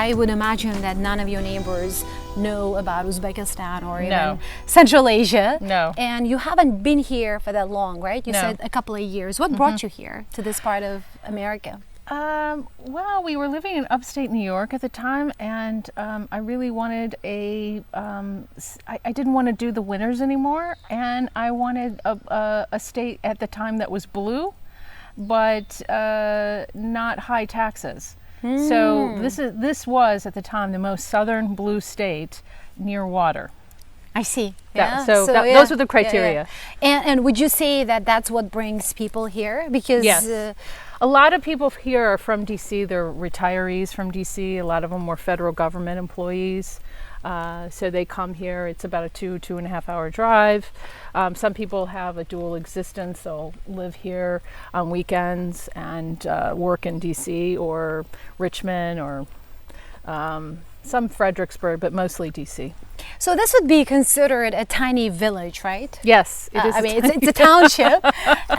I would imagine that none of your neighbors know about Uzbekistan or even No. Central Asia. No. And you haven't been here for that long, right? You No. said a couple of years. What brought you here to this part of America? Well, we were living in upstate New York at the time, and I really wanted I didn't want to do the winters anymore, and I wanted a state at the time that was blue, but not high taxes. So this was at the time the most southern blue state near water. I see. Those were the criteria. And would you say that that's what brings people here? Because yes. A lot of people here are from DC. They're retirees from DC. A lot of them were federal government employees. So they come here. It's about a 2.5 hour drive. Some people have a dual existence. They'll live here on weekends and work in DC or Richmond or some Fredericksburg, but mostly DC. So this would be considered a tiny village, right? Yes, it is. I mean, it's a township,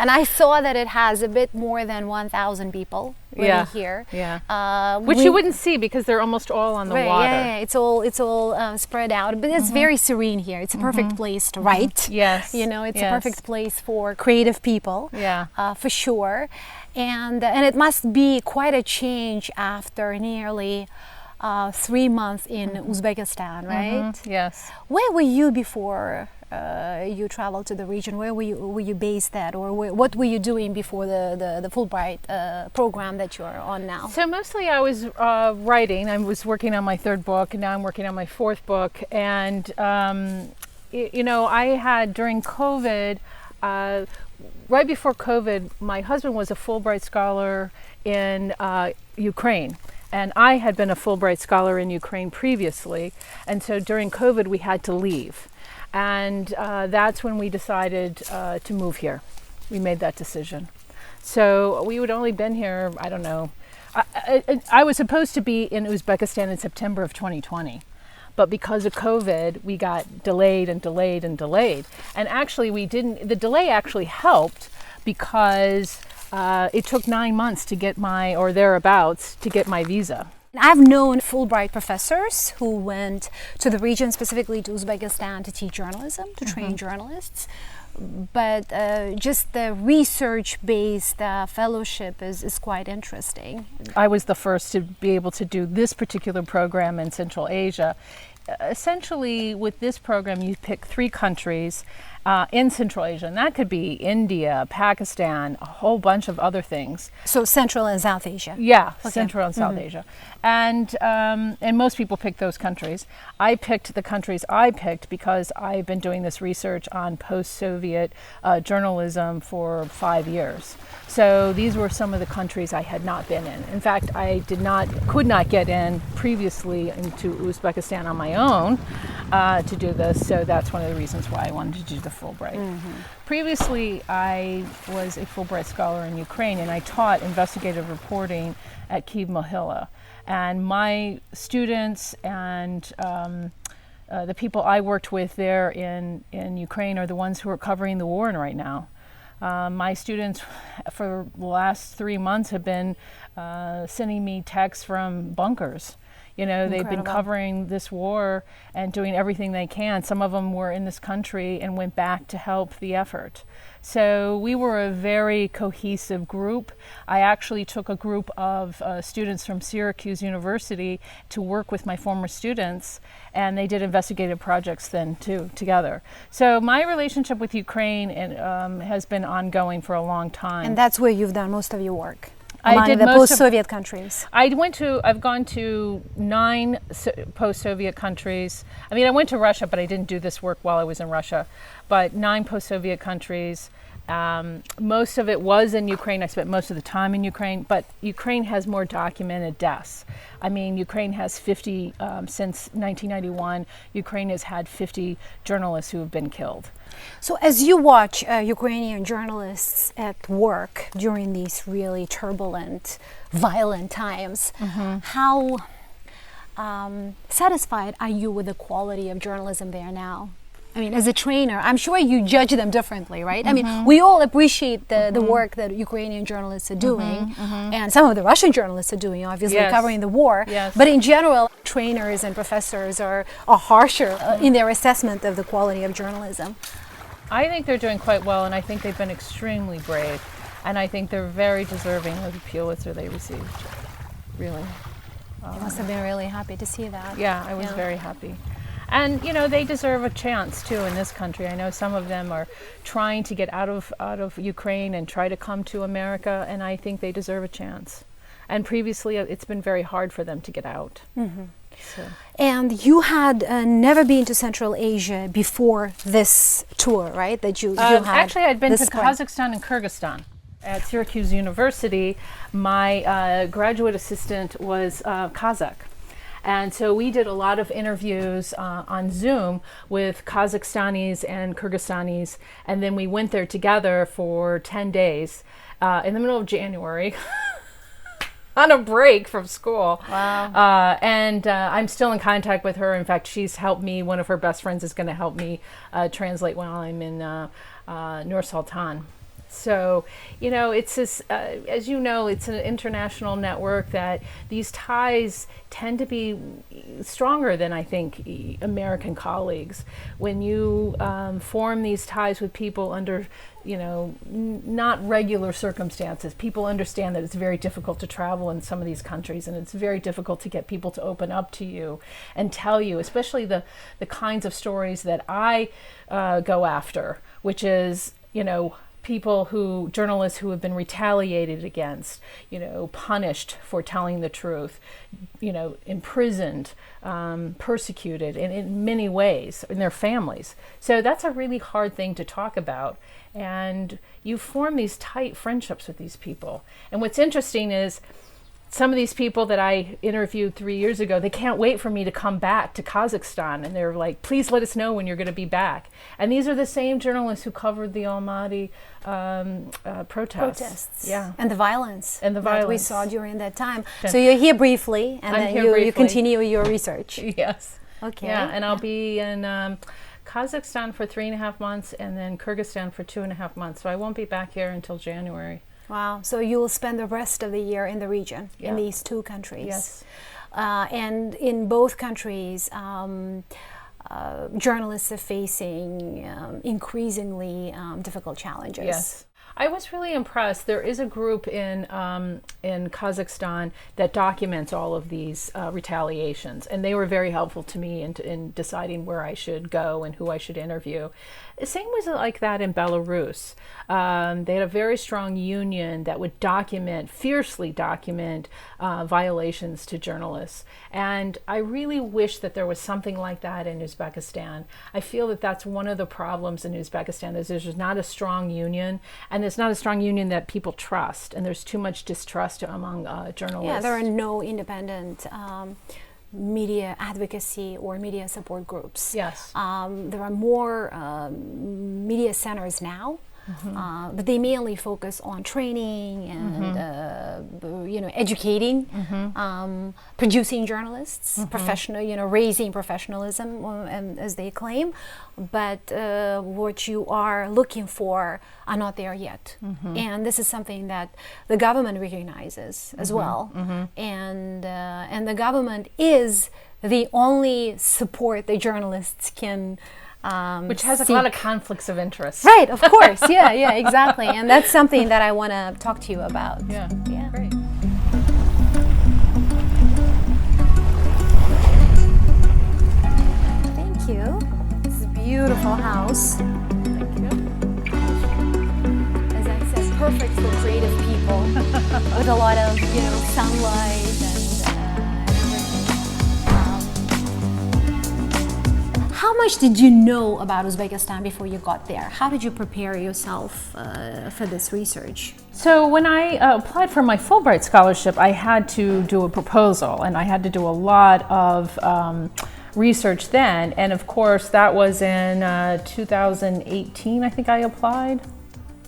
and I saw that it has a bit more than 1,000 people living here. Yeah. Which you wouldn't see because they're almost all on the water. Yeah, it's all spread out, but it's very serene here. It's a perfect place to write. Yes. You know, it's a perfect place for creative people. Yeah. For sure, and it must be quite a change after nearly 3 months in Uzbekistan, right? Yes. Where were you before you traveled to the region? Where were you based at, or what were you doing before the Fulbright program that you're on now? So mostly I was writing. I was working on my third book, and now I'm working on my fourth book. And you know, I had during COVID, right before COVID, my husband was a Fulbright scholar in Ukraine. And I had been a Fulbright scholar in Ukraine previously. And so during COVID, we had to leave. And that's when we decided to move here. We made that decision. So we would only been here, I don't know. I was supposed to be in Uzbekistan in September of 2020. But because of COVID, we got delayed and delayed and delayed. And actually the delay actually helped because it took 9 months to get or thereabouts, to get my visa. I've known Fulbright professors who went to the region, specifically to Uzbekistan, to teach journalism, to train journalists. But just the research-based fellowship is quite interesting. I was the first to be able to do this particular program in Central Asia. Essentially, with this program, you pick 3 countries in Central Asia, and that could be India, Pakistan, a whole bunch of other things. So Central and South Asia. Yeah, okay. Central and South Asia, and most people pick those countries. I picked the countries I picked because I've been doing this research on post-Soviet journalism for 5 years. So these were some of the countries I had not been in. In fact, I could not get in previously into Uzbekistan on my own to do this. So that's one of the reasons why I wanted to do the Fulbright. Previously, I was a Fulbright scholar in Ukraine, and I taught investigative reporting at Kyiv Mohyla. And my students and the people I worked with there in Ukraine are the ones who are covering the war right now. My students for the last 3 months have been sending me texts from bunkers. You know, they've been covering this war and doing everything they can. Some of them were in this country and went back to help the effort. So we were a very cohesive group. I actually took a group of students from Syracuse University to work with my former students, and they did investigative projects then too, together. So my relationship with Ukraine has been ongoing for a long time. And that's where you've done most of your work? I did the most post-Soviet countries. I've gone to 9 post-Soviet countries. I mean, I went to Russia, but I didn't do this work while I was in Russia. But 9 post-Soviet countries. Most of it was in Ukraine. I spent most of the time in Ukraine, but Ukraine has more documented deaths. I mean, Ukraine has 50, since 1991, Ukraine has had 50 journalists who have been killed. So as you watch Ukrainian journalists at work during these really turbulent, violent times, how satisfied are you with the quality of journalism there now? I mean, as a trainer, I'm sure you judge them differently, right? I mean, we all appreciate the work that Ukrainian journalists are doing, and some of the Russian journalists are doing, obviously, covering the war. Yes. But in general, trainers and professors are harsher in their assessment of the quality of journalism. I think they're doing quite well, and I think they've been extremely brave, and I think they're very deserving of the Pulitzer they received. Really. You must have been really happy to see that. Yeah, I was very happy. And you know, they deserve a chance too in this country. I know some of them are trying to get out of Ukraine and try to come to America, and I think they deserve a chance. And previously, it's been very hard for them to get out. So. And you had never been to Central Asia before this tour, right? That you had. Actually, I'd been to spring. Kazakhstan and Kyrgyzstan. At Syracuse University, my graduate assistant was Kazakh. And so we did a lot of interviews on Zoom with Kazakhstanis and Kyrgyzstanis, and then we went there together for 10 days in the middle of January on a break from school. Wow. And I'm still in contact with her. In fact, she's helped me. One of her best friends is going to help me translate while I'm in Nur Sultan. So, you know, it's this, as you know, it's an international network that these ties tend to be stronger than I think American colleagues. When you form these ties with people under, you know, not regular circumstances, people understand that it's very difficult to travel in some of these countries, and it's very difficult to get people to open up to you and tell you, especially the kinds of stories that I go after, which is, you know, journalists who have been retaliated against, you know, punished for telling the truth, you know, imprisoned, persecuted in many ways, in their families. So that's a really hard thing to talk about. And you form these tight friendships with these people. And what's interesting is some of these people that I interviewed 3 years ago, they can't wait for me to come back to Kazakhstan. And they're like, please let us know when you're going to be back. And these are the same journalists who covered the Almaty protests. Yeah. And the violence. That we saw during that time. Yeah. So you're here briefly, and then you continue your research. Yes. Okay. Yeah, and I'll be in Kazakhstan for 3.5 months, and then Kyrgyzstan for 2.5 months. So I won't be back here until January. Wow. So you will spend the rest of the year in the region, in these two countries. Yes. And in both countries, journalists are facing increasingly difficult challenges. Yes. I was really impressed. There is a group in Kazakhstan that documents all of these retaliations, and they were very helpful to me in deciding where I should go and who I should interview. The same was like that in Belarus. They had a very strong union that would fiercely document violations to journalists. And I really wish that there was something like that in Uzbekistan. I feel that that's one of the problems in Uzbekistan, is there's not a strong union, and there's not a strong union that people trust, and there's too much distrust among journalists. Yeah, there are no independent media advocacy or media support groups. Yes. There are more media centers now, but they mainly focus on training and educating, producing journalists, professional, raising professionalism, as they claim. But what you are looking for are not there yet, and this is something that the government recognizes as well. And the government is the only support that journalists can. Which has seek. a lot of conflicts of interest. Right, of course. Yeah, exactly. And that's something that I want to talk to you about. Yeah. Great. Thank you. This is a beautiful house. Thank you. As I said, perfect for creative people with a lot of, sunlight and everything. How much did you know about Uzbekistan before you got there? How did you prepare yourself for this research? So when I applied for my Fulbright scholarship, I had to do a proposal, and I had to do a lot of research then. And of course, that was in 2018, I think I applied.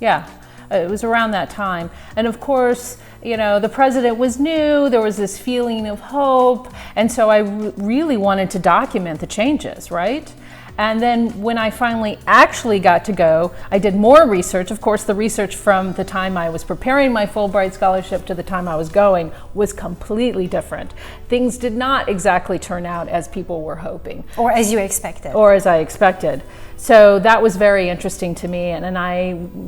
Yeah, it was around that time. And of course, the president was new, there was this feeling of hope, and so I really wanted to document the changes, right? And then when I finally actually got to go, I did more research. Of course, the research from the time I was preparing my Fulbright scholarship to the time I was going was completely different. Things did not exactly turn out as people were hoping. Or as you expected. Or as I expected. So that was very interesting to me, and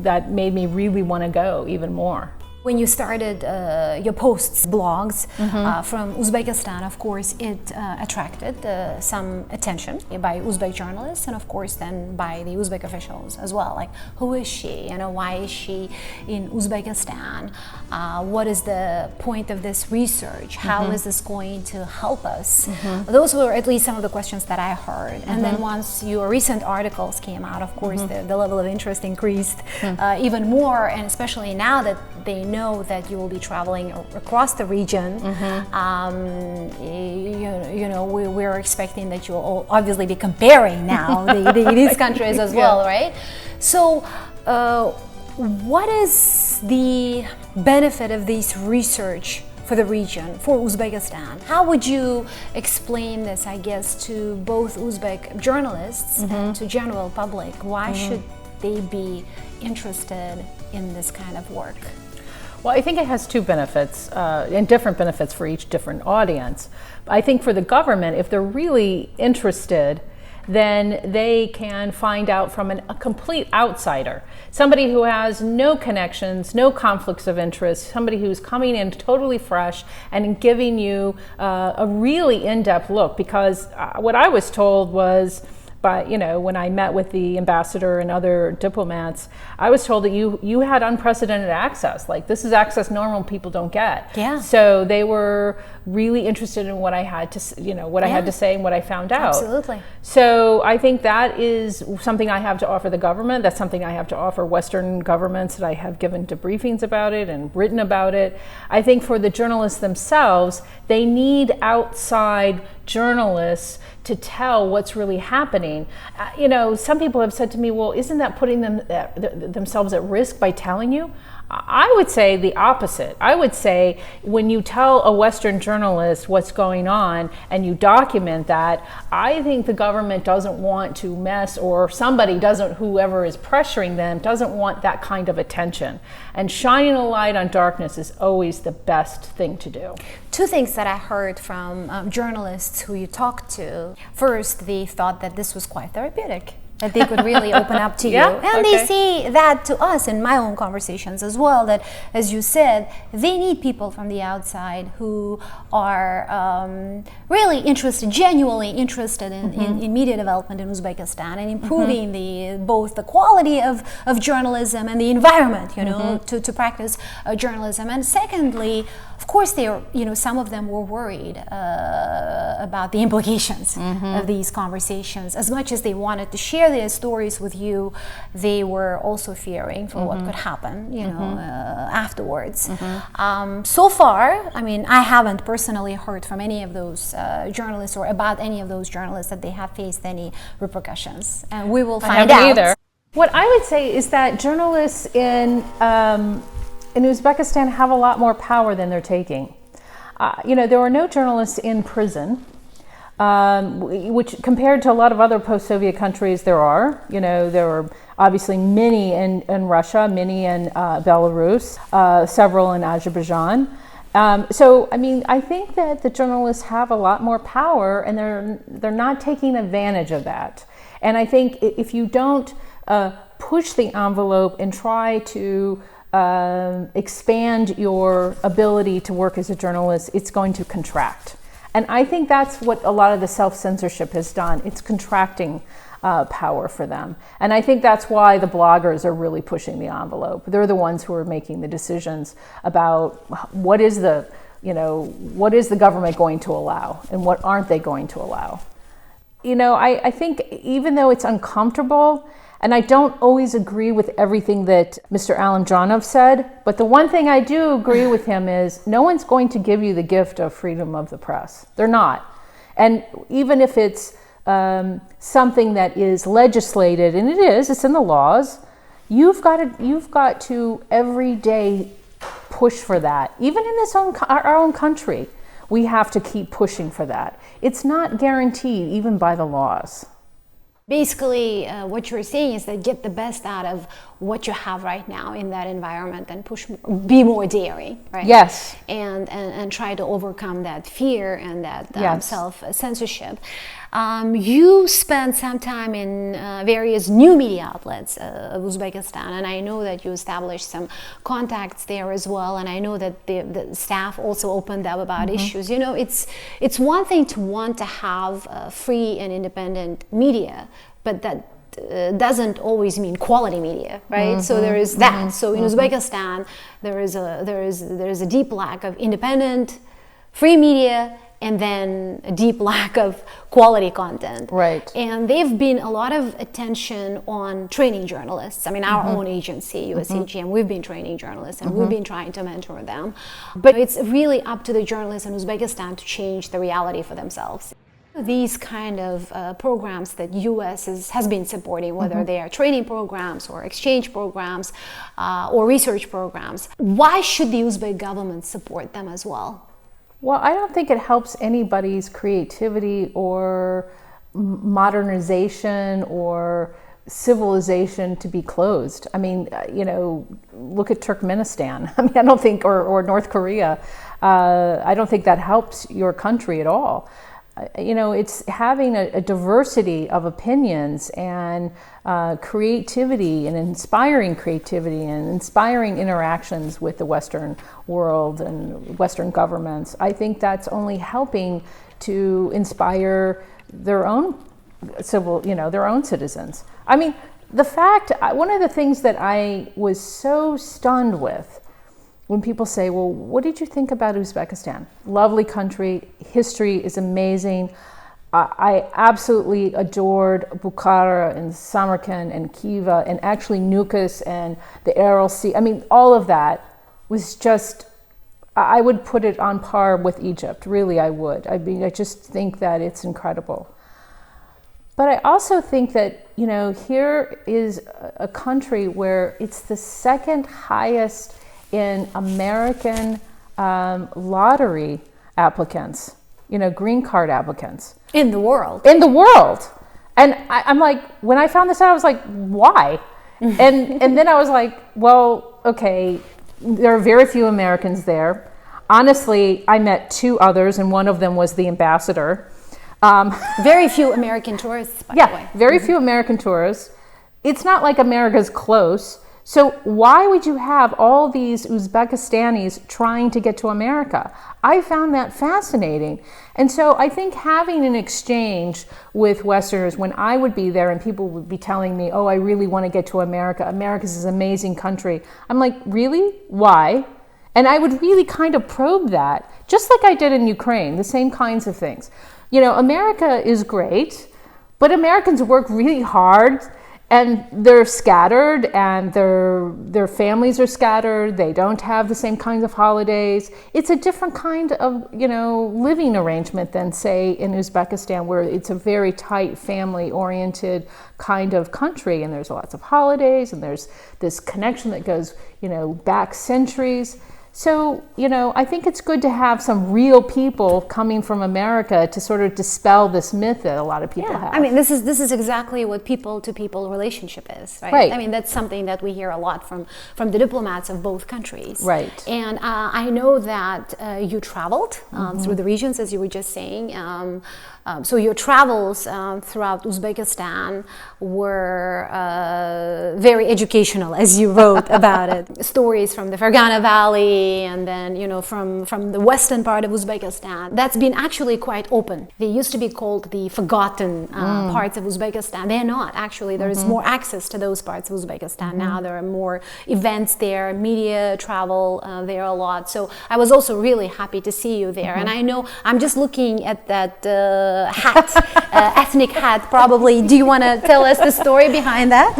that made me really want to go even more. When you started your posts, blogs from Uzbekistan, of course, it attracted some attention by Uzbek journalists and, of course, then by the Uzbek officials as well. Like, who is she? Why is she in Uzbekistan? What is the point of this research? How is this going to help us? Those were at least some of the questions that I heard. And then once your recent articles came out, of course, the level of interest increased even more, and especially now that they know that you will be traveling across the region. We're expecting that you will obviously be comparing now these countries as well, right? So, what is the benefit of this research for the region, for Uzbekistan? How would you explain this, I guess, to both Uzbek journalists and to general public? Why should they be interested in this kind of work? Well, I think it has two benefits, and different benefits for each different audience. I think for the government, if they're really interested, then they can find out from a complete outsider, somebody who has no connections, no conflicts of interest, somebody who's coming in totally fresh and giving you a really in-depth look. Because what I was told was, when I met with the ambassador and other diplomats, I was told that you had unprecedented access. Like, this is access normal people don't get. Yeah. So they were really interested in what I had to, I had to say and what I found out. Absolutely. So I think that is something I have to offer the government. That's something I have to offer Western governments that I have given debriefings about it and written about it. I think for the journalists themselves, they need outside journalists to tell what's really happening. Some people have said to me, well, isn't that putting themselves at risk by telling you? I would say the opposite. I would say when you tell a Western journalist what's going on and you document that, I think the government doesn't want to mess, or whoever is pressuring them doesn't want that kind of attention. And shining a light on darkness is always the best thing to do. Two things that I heard from journalists who you talked to. First, they thought that this was quite therapeutic, that they could really open up to you. And they say that to us in my own conversations as well, that, as you said, they need people from the outside who are really interested, genuinely interested in media development in Uzbekistan and improving both the quality of journalism and the environment, to practice journalism. And secondly, of course, some of them were worried about the implications of these conversations. As much as they wanted to share their stories with you, they were also fearing for what could happen, afterwards. So far, I haven't personally heard from any of those journalists or about any of those journalists that they have faced any repercussions, and we will find out. Either. What I would say is that journalists in Uzbekistan have a lot more power than they're taking. There are no journalists in prison, which compared to a lot of other post-Soviet countries there are. There are obviously many in Russia, many in Belarus, several in Azerbaijan. I think that the journalists have a lot more power, and they're not taking advantage of that. And I think if you don't push the envelope and try to expand your ability to work as a journalist, it's going to contract. And I think that's what a lot of the self-censorship has done. It's contracting power for them. And I think that's why the bloggers are really pushing the envelope. They're the ones who are making the decisions about what is the government going to allow and what aren't they going to allow. I think even though it's uncomfortable, and I don't always agree with everything that Mr. Alamjanov said, but the one thing I do agree with him is no one's going to give you the gift of freedom of the press. They're not. And even if it's something that is legislated, and it's in the laws, you've got to every day push for that. Even in our own country, we have to keep pushing for that. It's not guaranteed even by the laws. Basically, what you're saying is that get the best out of what you have right now in that environment and be more daring, right? Yes. And try to overcome that fear and that Yes. self-censorship. You spent some time in various new media outlets of Uzbekistan, and I know that you established some contacts there as well, and I know that the staff also opened up about issues. You know, it's one thing to want to have free and independent media, but that doesn't always mean quality media, right? So there is that. So in Uzbekistan, there is a deep lack of independent, free media, and then a deep lack of quality content. Right. And there've been a lot of attention on training journalists. I mean, our own agency, USAGM, we've been training journalists and we've been trying to mentor them. But it's really up to the journalists in Uzbekistan to change the reality for themselves. These kind of programs that U.S. has been supporting, whether they are training programs or exchange programs or research programs, why should the Uzbek government support them as well? Well, I don't think it helps anybody's creativity or modernization or civilization to be closed. I mean, look at Turkmenistan. I mean, I don't think, or North Korea. I don't think that helps your country at all. It's having a diversity of opinions and creativity and inspiring creativity and inspiring interactions with the Western world and Western governments. I think that's only helping to inspire their own their own citizens. I mean, one of the things that I was so stunned with when people say, well, what did you think about Uzbekistan? Lovely country, history is amazing. I absolutely adored Bukhara and Samarkand and Khiva and actually Nukus and the Aral Sea. I mean, all of that was just, I would put it on par with Egypt, really I would. I mean, I just think that it's incredible. But I also think that, here is a country where it's the second highest in American lottery applicants, green card applicants. In the world. In the world. And I'm like, when I found this out, I was like, why? and then I was like, well, okay, there are very few Americans there. Honestly, I met two others, and one of them was the ambassador. Very few American tourists, by the way. Yeah, very few American tourists. It's not like America's close. So why would you have all these Uzbekistanis trying to get to America? I found that fascinating. And so I think having an exchange with Westerners, when I would be there and people would be telling me, oh, I really want to get to America. America's this amazing country. I'm like, really? Why? And I would really kind of probe that, just like I did in Ukraine, the same kinds of things. America is great, but Americans work really hard. And they're scattered, and their families are scattered. They don't have the same kinds of holidays. It's a different kind of, living arrangement than, say, in Uzbekistan, where it's a very tight, family-oriented kind of country, and there's lots of holidays, and there's this connection that goes, back centuries. So, I think it's good to have some real people coming from America to sort of dispel this myth that a lot of people have. I mean, this is exactly what people-to-people relationship is, right? I mean, that's something that we hear a lot from the diplomats of both countries. Right. And I know that you traveled through the regions, as you were just saying. So your travels throughout Uzbekistan were very educational, as you wrote about it. Stories from the Fergana Valley, and then from the western part of Uzbekistan. That's been actually quite open. They used to be called the forgotten parts of Uzbekistan. They're not, actually. There is more access to those parts of Uzbekistan now. There are more events there, media travel there a lot. So I was also really happy to see you there. And I know, I'm just looking at that hat, ethnic hat probably. Do you want to tell us the story behind that?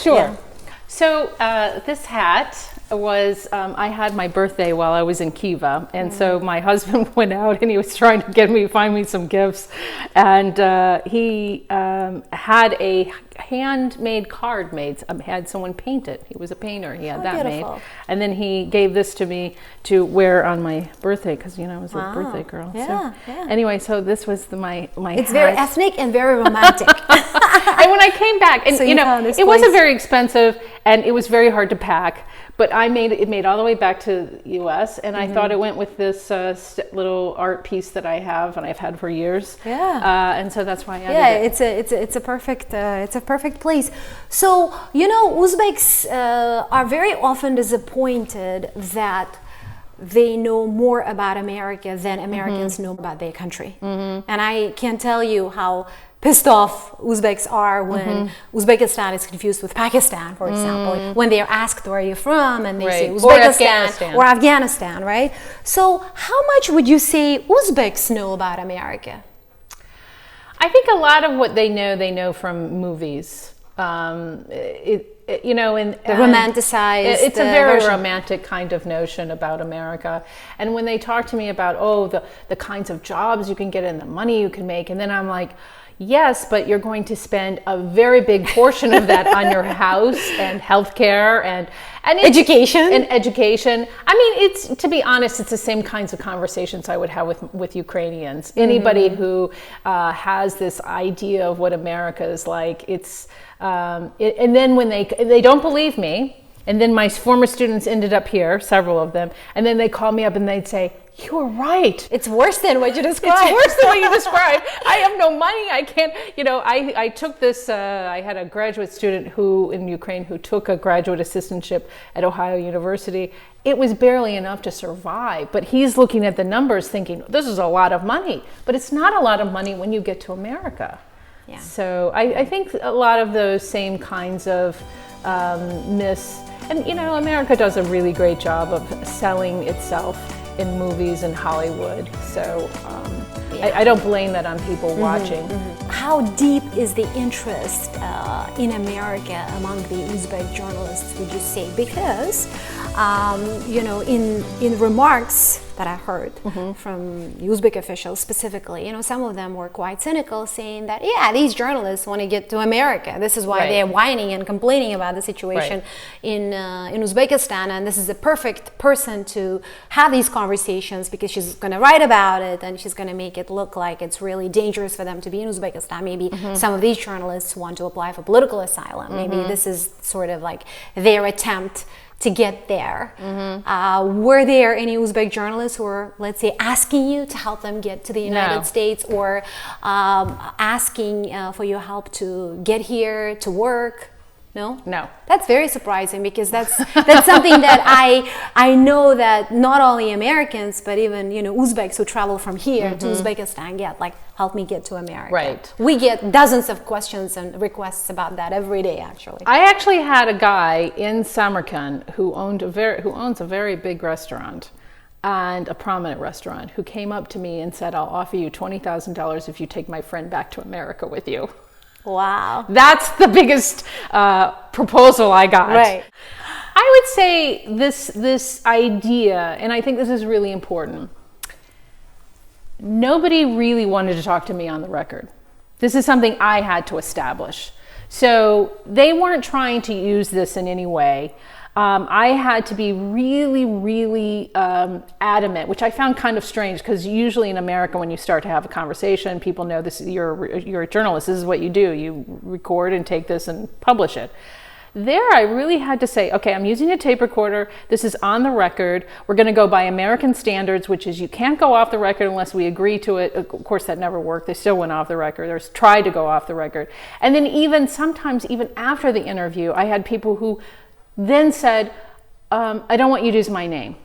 Sure. Yeah. So this hat was, I had my birthday while I was in Khiva, and so my husband went out and he was trying to find me some gifts, and he had a handmade card made. Had someone paint it. He was a painter. He had that beautiful. made. And then he gave this to me to wear on my birthday because, I was a birthday girl. Yeah, so, yeah. Anyway, so this was my It's hat. very ethnic and very romantic. And when I came back, and So you found this it wasn't place. very expensive and it was very hard to pack, but it made all the way back to the US, and I thought it went with this little art piece that I have and I've had for years. Yeah. And so that's why I added it. It's a perfect place. So Uzbeks are very often disappointed that they know more about America than Americans know about their country. And I can't tell you how pissed off Uzbeks are when Uzbekistan is confused with Pakistan, for example, when they are asked where you're from and they say Right. Uzbekistan or Afghanistan, right? So how much would you say Uzbeks know about America? I think a lot of what they know from movies. Romanticized. It's a very version. romantic kind of notion about America. And when they talk to me about, the kinds of jobs you can get and the money you can make, and then I'm like, yes, but you're going to spend a very big portion of that on your house and healthcare and Education. And education. I mean, to be honest, it's the same kinds of conversations I would have with Ukrainians. Anybody who has this idea of what America is like, and then when they don't believe me, and then my former students ended up here, several of them, and then they call me up and they'd say, "You were right. It's worse than what you described. It's worse than what you described. I have no money. I can't, I took this, I had a graduate student in Ukraine who took a graduate assistantship at Ohio University. It was barely enough to survive, but he's looking at the numbers thinking, this is a lot of money, but it's not a lot of money when you get to America. Yeah. So I think a lot of those same kinds of myths, and America does a really great job of selling itself in movies in Hollywood. So I don't blame that on people watching. How deep is the interest in America among the Uzbek journalists, would you say? Because, in remarks that I heard from Uzbek officials specifically, some of them were quite cynical, saying that, these journalists want to get to America. This is why they're whining and complaining about the situation in Uzbekistan, and this is a perfect person to have these conversations because she's going to write about it and she's going to make it look like it's really dangerous for them to be in Uzbekistan. Maybe some of these journalists want to apply for political asylum. Maybe this is sort of like their attempt to get there. Were there any Uzbek journalists who were, let's say, asking you to help them get to the United States, or asking for your help to get here to work? No? No. That's very surprising, because that's something that I know that not only Americans, but even Uzbeks who travel from here to Uzbekistan get, like, help me get to America. Right. We get dozens of questions and requests about that every day, actually. I actually had a guy in Samarkand who owns a very big restaurant, and a prominent restaurant, who came up to me and said, "I'll offer you $20,000 if you take my friend back to America with you." Wow. That's the biggest proposal I got. Right. I would say this idea, and I think this is really important, nobody really wanted to talk to me on the record. This is something I had to establish. So they weren't trying to use this in any way. I had to be really, really adamant, which I found kind of strange, because usually in America, when you start to have a conversation, people know this. You're a journalist. This is what you do. You record and take this and publish it. There, I really had to say, okay, I'm using a tape recorder. This is on the record. We're going to go by American standards, which is you can't go off the record unless we agree to it. Of course, that never worked. They still went off the record. Or tried to go off the record. And then sometimes even after the interview, I had people who then said, I don't want you to use my name.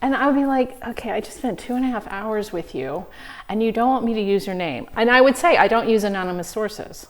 And I would be like, okay, I just spent 2.5 hours with you and you don't want me to use your name. And I would say, I don't use anonymous sources.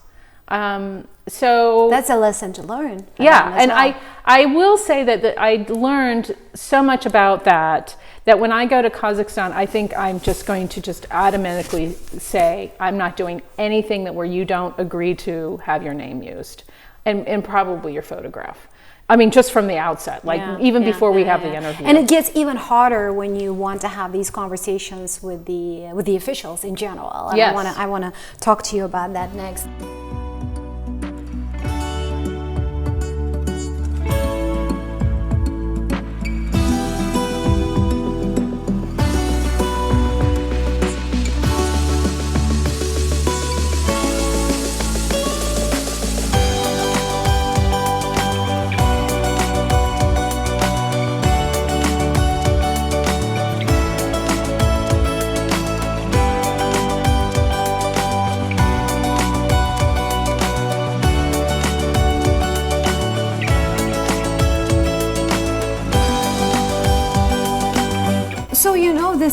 So that's a lesson to learn. Yeah, and well. I will say that I learned so much about that when I go to Kazakhstan, I think I'm just going to adamantly say, I'm not doing anything where you don't agree to have your name used, and probably your photograph. I mean, just from the outset, before we have the interview. And it gets even harder when you want to have these conversations with the officials in general. And yes. I want to talk to you about that next.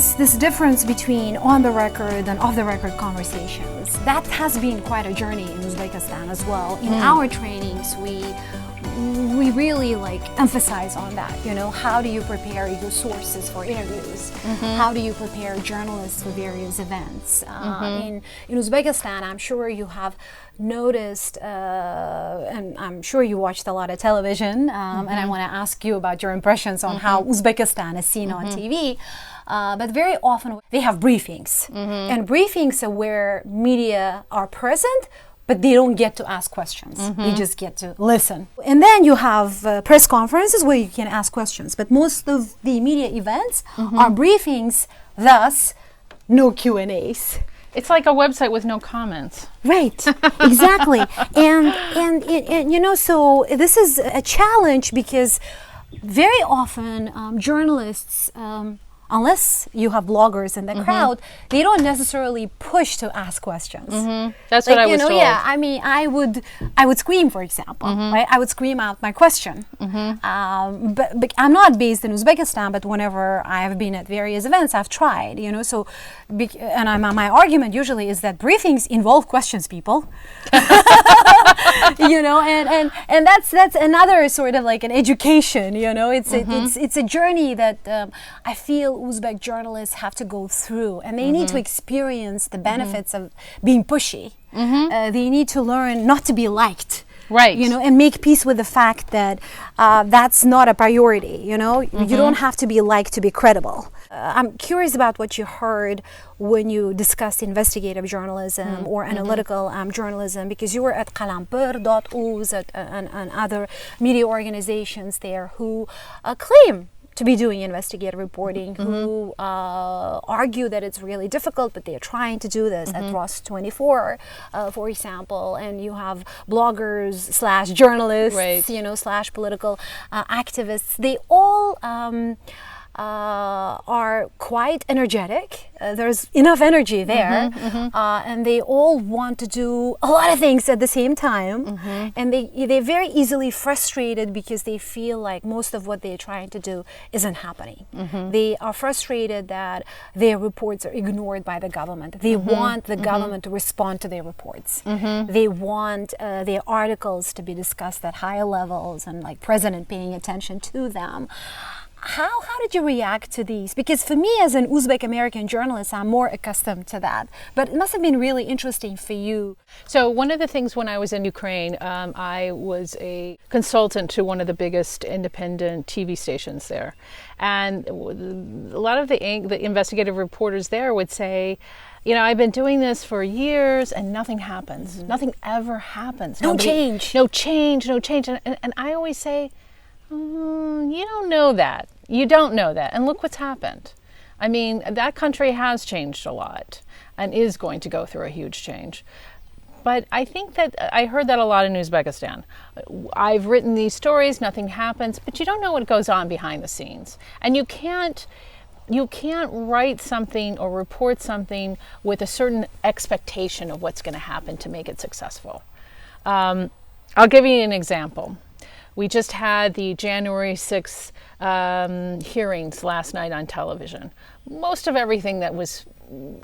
this difference between on the record and off the record conversations, that has been quite a journey in Uzbekistan as well. In our trainings, we really emphasize on that. How do you prepare your sources for interviews? How do you prepare journalists for various events? In Uzbekistan, I'm sure you have noticed, and I'm sure you watched a lot of television, and I want to ask you about your impressions on how Uzbekistan is seen on TV. But very often they have briefings, and briefings are where media are present, but they don't get to ask questions. They just get to listen. And then you have press conferences where you can ask questions. But most of the media events are briefings, thus no Q&As. It's like a website with no comments. Right, exactly. and so this is a challenge because very often journalists, unless you have bloggers in the crowd, they don't necessarily push to ask questions. That's what I was told. Yeah, I mean, I would scream, for example, right? I would scream out my question. But I'm not based in Uzbekistan, but whenever I have been at various events, I've tried, so, my argument usually is that briefings involve questions, people. And that's another sort of like an education, it's a journey that I feel Uzbek journalists have to go through, and they need to experience the benefits of being pushy. They need to learn not to be liked. Right. And make peace with the fact that that's not a priority. You don't have to be liked to be credible. I'm curious about what you heard when you discussed investigative journalism or analytical journalism, because you were at Qalampur.uz and other media organizations there who claim to be doing investigative reporting, who argue that it's really difficult, but they're trying to do this at Ross24, for example, and you have bloggers / journalists, / political activists. They all are quite energetic. There's enough energy there, and they all want to do a lot of things at the same time, and they're very easily frustrated because they feel like most of what they're trying to do isn't happening. They are frustrated that their reports are ignored by the government. They want the government to respond to their reports. They want their articles to be discussed at higher levels and like president paying attention to them. How did you react to these? Because for me as an Uzbek American journalist, I'm more accustomed to that. But it must have been really interesting for you. So one of the things when I was in Ukraine, I was a consultant to one of the biggest independent TV stations there. And a lot of the investigative reporters there would say, I've been doing this for years and nothing happens. Nothing ever happens. No change. No change. And I always say, you don't know that. You don't know that. And look what's happened. I mean, that country has changed a lot and is going to go through a huge change. But I think that I heard that a lot in Uzbekistan. I've written these stories, nothing happens, but you don't know what goes on behind the scenes. And you can't write something or report something with a certain expectation of what's going to happen to make it successful. I'll give you an example. We just had the January 6th hearings last night on television. Most of everything that was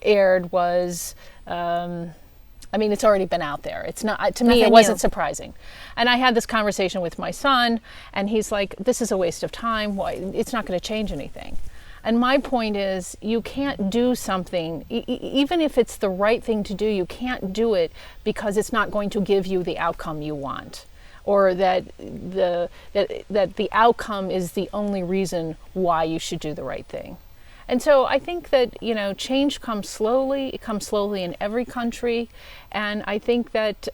aired was, it's already been out there. It's not, to me, it wasn't surprising. And I had this conversation with my son, and he's like, this is a waste of time. Why? It's not going to change anything. And my point is, you can't do something, even if it's the right thing to do, you can't do it because it's not going to give you the outcome you want. Or that the outcome is the only reason why you should do the right thing. And so I think that, change comes slowly. It comes slowly in every country. And I think that,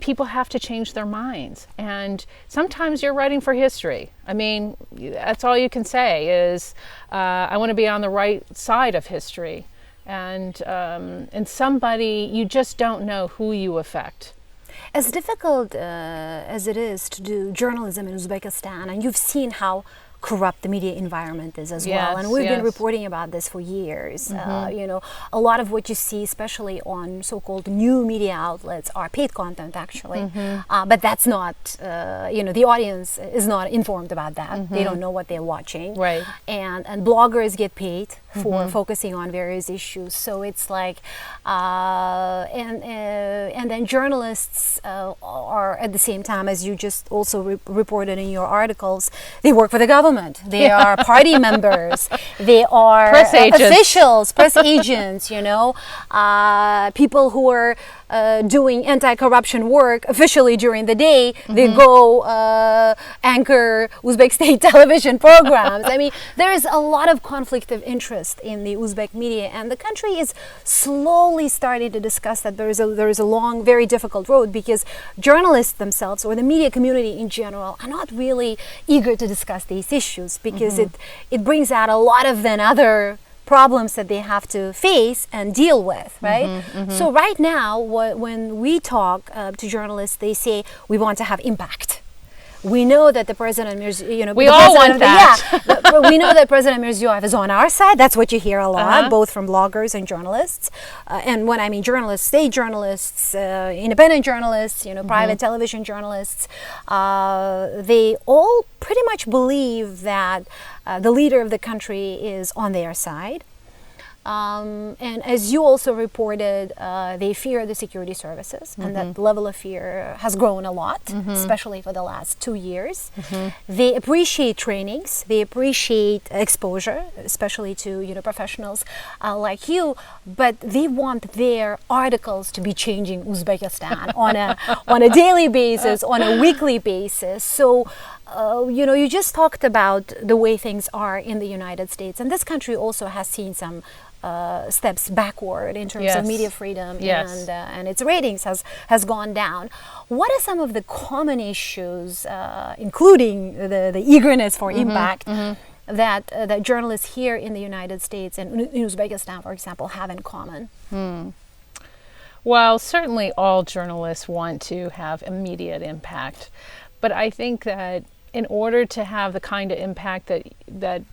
people have to change their minds. And sometimes you're writing for history. I mean, that's all you can say is, I want to be on the right side of history. And somebody, you just don't know who you affect. As difficult as it is to do journalism in Uzbekistan, and you've seen how corrupt the media environment is as well, and we've been reporting about this for years. A lot of what you see, especially on so-called new media outlets, are paid content actually, but that's not, the audience is not informed about that. They don't know what they're watching, right? And bloggers get paid for focusing on various issues. So it's like, and then journalists are at the same time, as you just also reported in your articles, they work for the government. They are party members. They are press agents. Officials, press agents. People who are doing anti-corruption work officially during the day. They go anchor Uzbek state television programs. I mean, there is a lot of conflict of interest in the Uzbek media, and the country is slowly starting to discuss that there is a long, very difficult road, because journalists themselves, or the media community in general, are not really eager to discuss these issues, because it brings out a lot of then other problems that they have to face and deal with, right? So right now, when we talk to journalists, they say we want to have impact. We know that the President Mirziyoyev, we all want that. We know that President Mirziyoyev is on our side. That's what you hear a lot, both from bloggers and journalists. And when I mean journalists, state journalists, independent journalists, private television journalists, they all pretty much believe that the leader of the country is on their side. And as you also reported, they fear the security services, and that level of fear has grown a lot, especially for the last 2 years. They appreciate trainings, they appreciate exposure, especially to professionals like you, but they want their articles to be changing Uzbekistan on a daily basis, on a weekly basis. So you just talked about the way things are in the United States, and this country also has seen some steps backward in terms of media freedom, and its ratings has gone down. What are some of the common issues, including the eagerness for impact, that journalists here in the United States and in Uzbekistan, for example, have in common? Well, certainly all journalists want to have immediate impact, but I think that in order to have the kind of impact that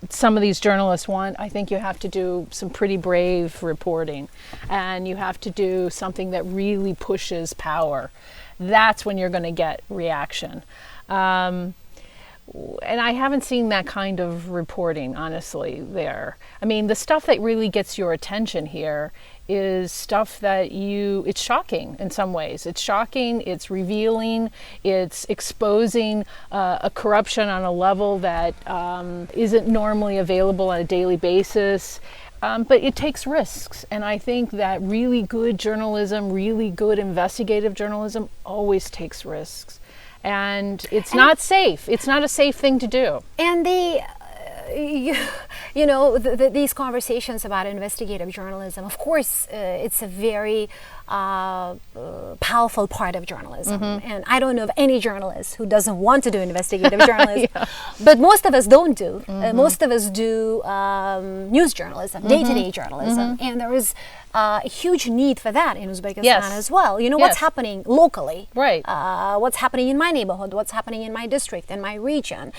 some of these journalists want, I think you have to do some pretty brave reporting, and you have to do something that really pushes power. That's when you're going to get reaction. And I haven't seen that kind of reporting, honestly, there. I mean, the stuff that really gets your attention here is stuff that it's shocking in some ways. It's shocking, it's revealing, it's exposing a corruption on a level that isn't normally available on a daily basis. But it takes risks, and I think that really good journalism, really good investigative journalism always takes risks. And it's not safe. It's not a safe thing to do. And these conversations about investigative journalism, of course, it's a very powerful part of journalism. And I don't know of any journalist who doesn't want to do investigative journalism. But most of us don't do. Most of us do news journalism, day-to-day journalism. And there is a huge need for that in Uzbekistan as well. What's happening locally. Right. What's happening in my neighborhood, what's happening in my district, in my region,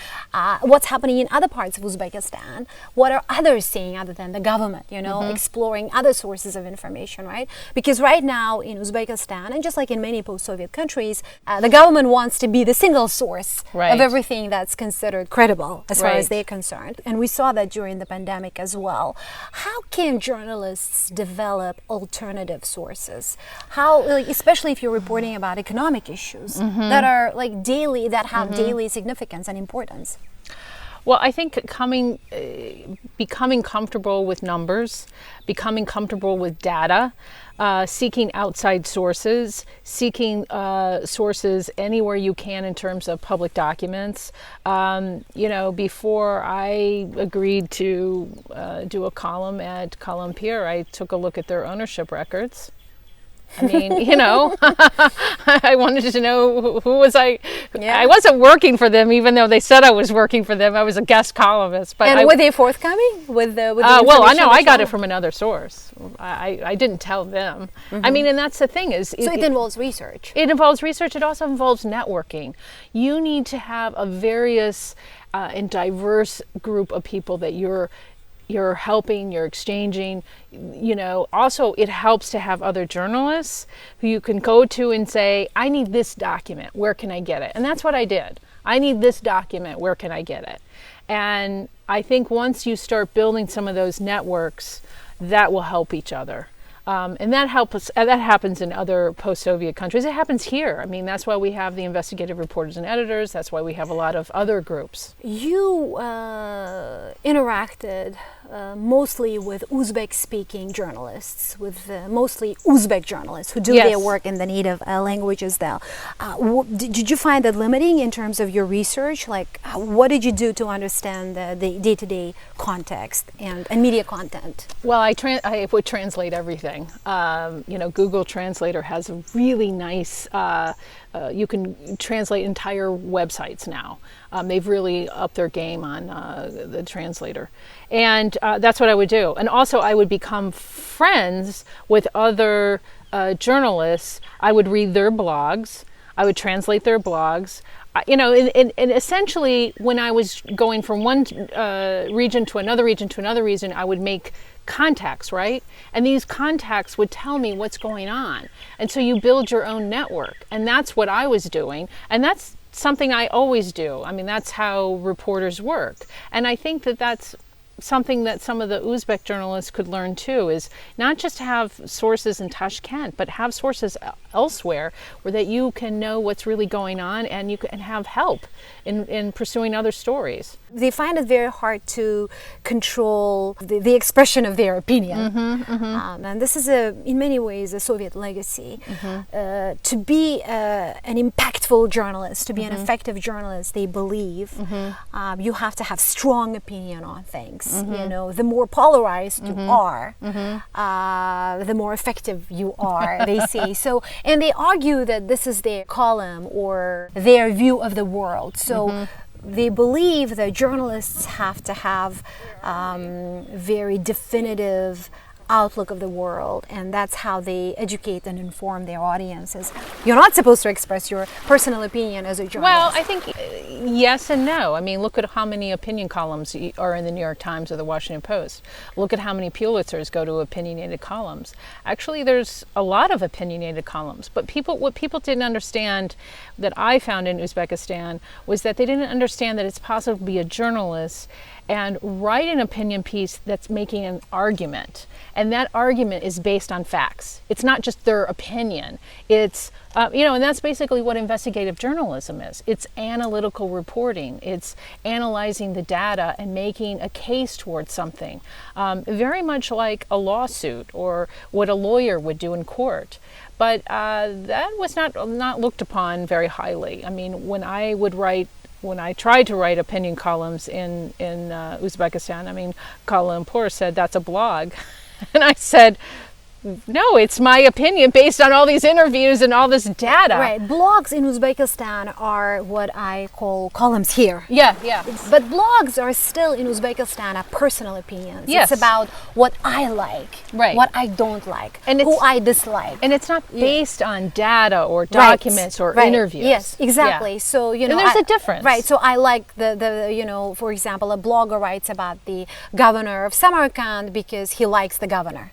what's happening in other parts of Uzbekistan, what are others saying other than the government, exploring other sources of information, right? Because right now in Uzbekistan, and just like in many post-Soviet countries, the government wants to be the single source of everything that's considered credible as far as they're concerned. And we saw that during the pandemic as well. How can journalists develop alternative sources? How, especially if you're reporting about economic issues that are like daily, that have daily significance and importance? Well, I think becoming comfortable with numbers, becoming comfortable with data, seeking outside sources, seeking sources anywhere you can in terms of public documents. Before I agreed to do a column at Kalampir, I took a look at their ownership records. I mean, I wanted to know who was I. I wasn't working for them, even though they said I was working for them. I was a guest columnist. But were they forthcoming with the well, I know I got it from another source. I didn't tell them. I mean, and that's the thing is. So it involves research. It involves research. It also involves networking. You need to have a various and diverse group of people that you're helping, you're exchanging. Also it helps to have other journalists who you can go to and say, I need this document, where can I get it? And that's what I did. I need this document, where can I get it? And I think once you start building some of those networks, that will help each other. And that happens in other post-Soviet countries. It happens here. I mean, that's why we have the investigative reporters and editors. That's why we have a lot of other groups. You interacted mostly with Uzbek-speaking journalists, with mostly Uzbek journalists who do their work in the native languages there. Did you find that limiting in terms of your research? Like, what did you do to understand the day-to-day context and media content? Well, I would translate everything. Google Translator has a really nice, you can translate entire websites now. They've really upped their game on the translator. And that's what I would do. And also I would become friends with other journalists. I would read their blogs. I would translate their blogs. And essentially when I was going from one region to another region, I would make contacts, right? And these contacts would tell me what's going on. And so you build your own network. And that's what I was doing. And that's something I always do. I mean, that's how reporters work. And I think that that's something that some of the Uzbek journalists could learn too, is not just have sources in Tashkent, but have sources elsewhere where that you can know what's really going on and you can have help in pursuing other stories. They find it very hard to control the expression of their opinion. And this is, in many ways, a Soviet legacy. To be an impactful journalist, to be an effective journalist, they believe you have to have strong opinion on things. The more polarized you are, the more effective you are, they say. So, and they argue that this is their column or their view of the world. So they believe that journalists have to have very definitive outlook of the world, and that's how they educate and inform their audiences. You're not supposed to express your personal opinion as a journalist. Well, I think yes and no. I mean, look at how many opinion columns are in the New York Times or the Washington Post. Look at how many Pulitzers go to opinionated columns. Actually, there's a lot of opinionated columns, but what people didn't understand, that I found in Uzbekistan, was that they didn't understand that it's possible to be a journalist and write an opinion piece that's making an argument. And that argument is based on facts. It's not just their opinion. It's, and that's basically what investigative journalism is. It's analytical reporting. It's analyzing the data and making a case towards something. Very much like a lawsuit or what a lawyer would do in court. But that was not looked upon very highly. I mean, when I tried to write opinion columns in Uzbekistan, I mean, Kuala Lumpur said, that's a blog. And I said, no, it's my opinion based on all these interviews and all this data. Right. Blogs in Uzbekistan are what I call columns here. Yeah. But blogs are still in Uzbekistan personal opinions. Yes. It's about what I like, what I don't like, and who I dislike. And it's not based on data or documents or interviews. Yes, exactly. Yeah. So, and there's a difference. Right. So I like the for example, a blogger writes about the governor of Samarkand because he likes the governor.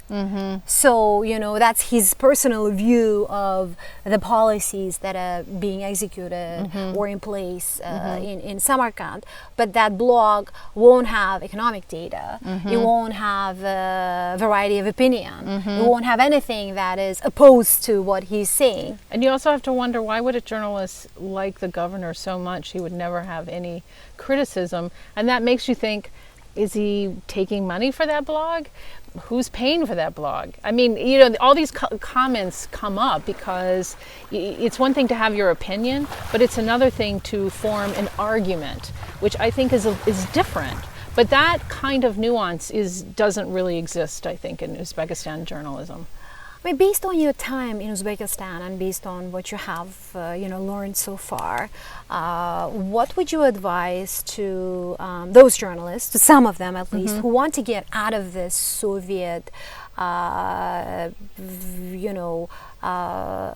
So, that's his personal view of the policies that are being executed or in place in Samarkand. But that blog won't have economic data. It won't have a variety of opinion. It won't have anything that is opposed to what he's saying. And you also have to wonder, why would a journalist like the governor so much? He would never have any criticism. And that makes you think, is he taking money for that blog? Who's paying for that blog? I mean, all these comments come up because it's one thing to have your opinion, but it's another thing to form an argument, which I think is different. But that kind of nuance doesn't really exist, I think, in Uzbekistan journalism. I mean, based on your time in Uzbekistan and based on what you have, learned so far, what would you advise to those journalists, to some of them at least, who want to get out of this Soviet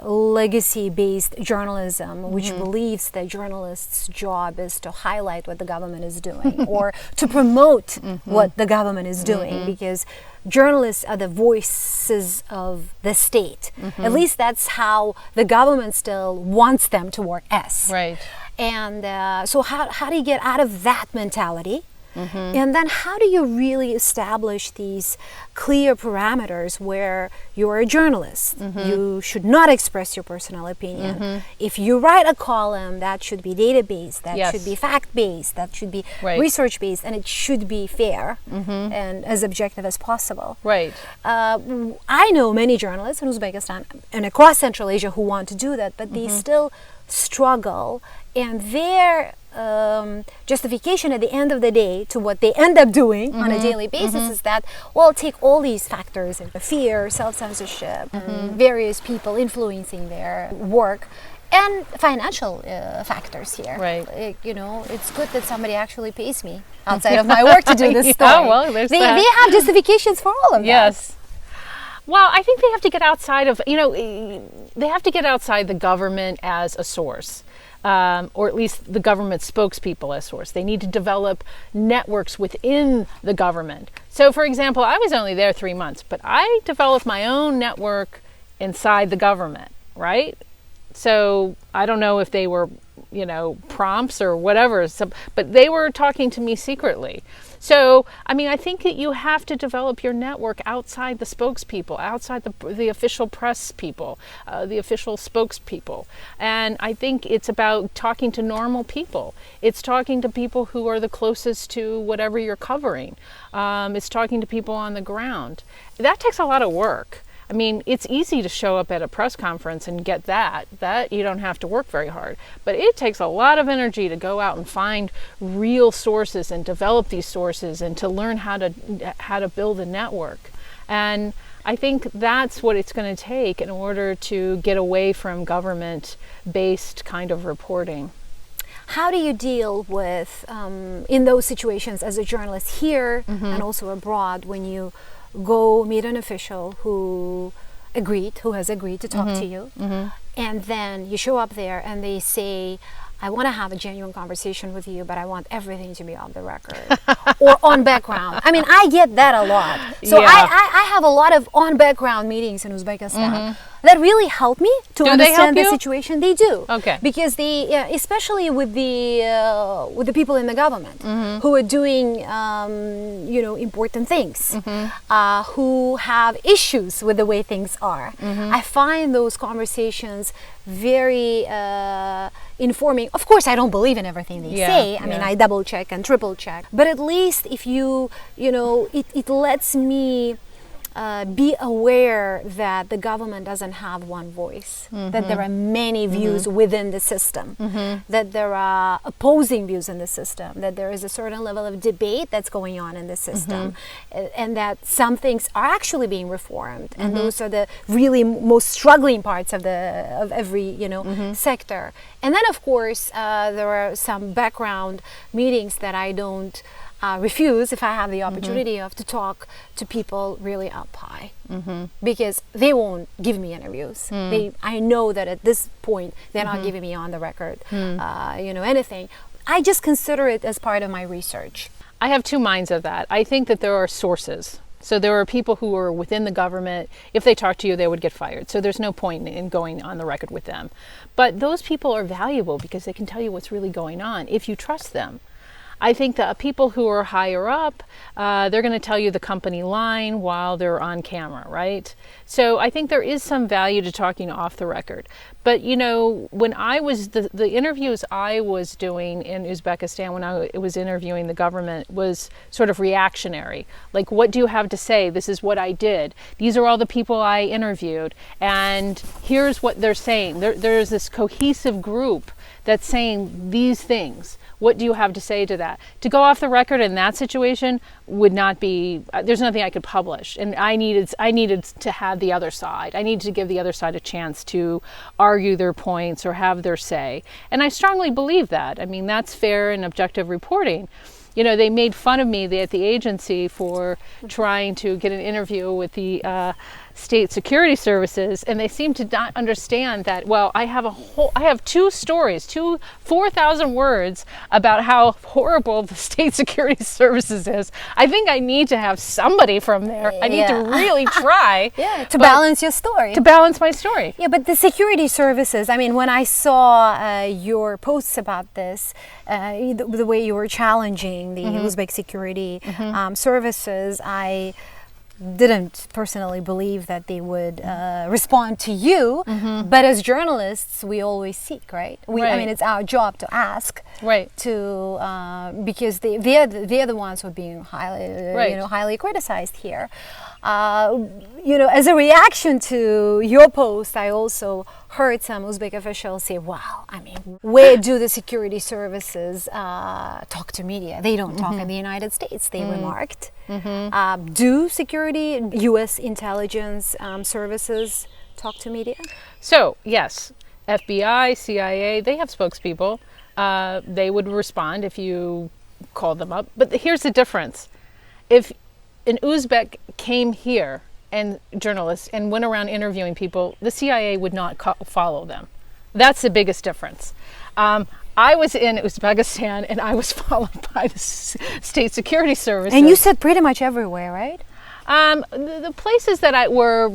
legacy-based journalism, which believes that journalists' job is to highlight what the government is doing or to promote what the government is doing, because journalists are the voices of the state. At least that's how the government still wants them to work as. Right. And so how do you get out of that mentality? And then how do you really establish these clear parameters where you're a journalist? You should not express your personal opinion. If you write a column, that should be database, that should be fact-based, that should be research-based, and it should be fair and as objective as possible. Right. I know many journalists in Uzbekistan and across Central Asia who want to do that, but they still struggle, and their justification at the end of the day to what they end up doing on a daily basis is that, well, take all these factors, fear, self-censorship, various people influencing their work, and financial factors here. Right. It's good that somebody actually pays me outside of my work to do this story. Well, there's they that. have justifications for all of that. Yes. Well, I think they have to get outside of, they have to get outside the government as a source. Or at least the government spokespeople as source. They need to develop networks within the government. So, for example, I was only there 3 months, but I developed my own network inside the government, right? So I don't know if they were, prompts or whatever, but they were talking to me secretly. So, I think that you have to develop your network outside the spokespeople, outside the official press people, the official spokespeople. And I think it's about talking to normal people. It's talking to people who are the closest to whatever you're covering. It's talking to people on the ground. That takes a lot of work. It's easy to show up at a press conference and get that you don't have to work very hard. But it takes a lot of energy to go out and find real sources and develop these sources and to learn how to build a network. And I think that's what it's going to take in order to get away from government-based kind of reporting. How do you deal with, in those situations as a journalist here and also abroad, when you go meet an official who has agreed to talk to you, and then you show up there and they say, I want to have a genuine conversation with you, but I want everything to be off the record or on background. I get that a lot. So I have a lot of on background meetings in Uzbekistan that really help me to understand the situation. They do. Okay. Because they, especially with the people in the government who are doing, important things, who have issues with the way things are. I find those conversations very informing. Of course, I don't believe in everything they say. I double check and triple check. But at least if it lets me be aware that the government doesn't have one voice, that there are many views within the system, that there are opposing views in the system, that there is a certain level of debate that's going on in the system, and that some things are actually being reformed, and those are the really most struggling parts of every sector. And then of course there are some background meetings that I don't refuse if I have the opportunity to talk to people really up high, because they won't give me interviews. I know that at this point they're not giving me on the record, anything. I just consider it as part of my research. I have two minds of that. I think that there are sources. So there are people who are within the government. If they talk to you, they would get fired. So there's no point in going on the record with them. But those people are valuable because they can tell you what's really going on if you trust them. I think that people who are higher up, they're going to tell you the company line while they're on camera, right? So I think there is some value to talking off the record. But, when I was, the interviews I was doing in Uzbekistan when I was interviewing the government was sort of reactionary. Like, what do you have to say? This is what I did. These are all the people I interviewed. And here's what they're saying. There's this cohesive group that's saying these things. What do you have to say to that? To go off the record in that situation would not be, there's nothing I could publish. And I needed to have the other side. I needed to give the other side a chance to argue their points or have their say. And I strongly believe that. That's fair and objective reporting. they made fun of me at the agency for trying to get an interview with the state security services, and they seem to not understand that, well, I have 2 stories, 4,000 words about how horrible the state security services is. I think I need to have somebody from there. I need to really try to balance your story. To balance my story. Yeah, but the security services, I mean, when I saw your posts about this, the way you were challenging the Uzbek security services, I didn't personally believe that they would respond to you, but as journalists we always seek, right? I mean, it's our job to ask, right? Because they're the ones who are being highly criticized here. As a reaction to your post, I also heard some Uzbek officials say, "Wow, I mean, where do the security services talk to media? They don't talk in the United States," they remarked. Do security, U.S. intelligence services talk to media? So, yes, FBI, CIA, they have spokespeople. They would respond if you called them up. But here's the difference. If an Uzbek came here, and journalists, and went around interviewing people, the CIA would not follow them. That's the biggest difference. I was in Uzbekistan, and I was followed by the state security services. And you said pretty much everywhere, right? The places that were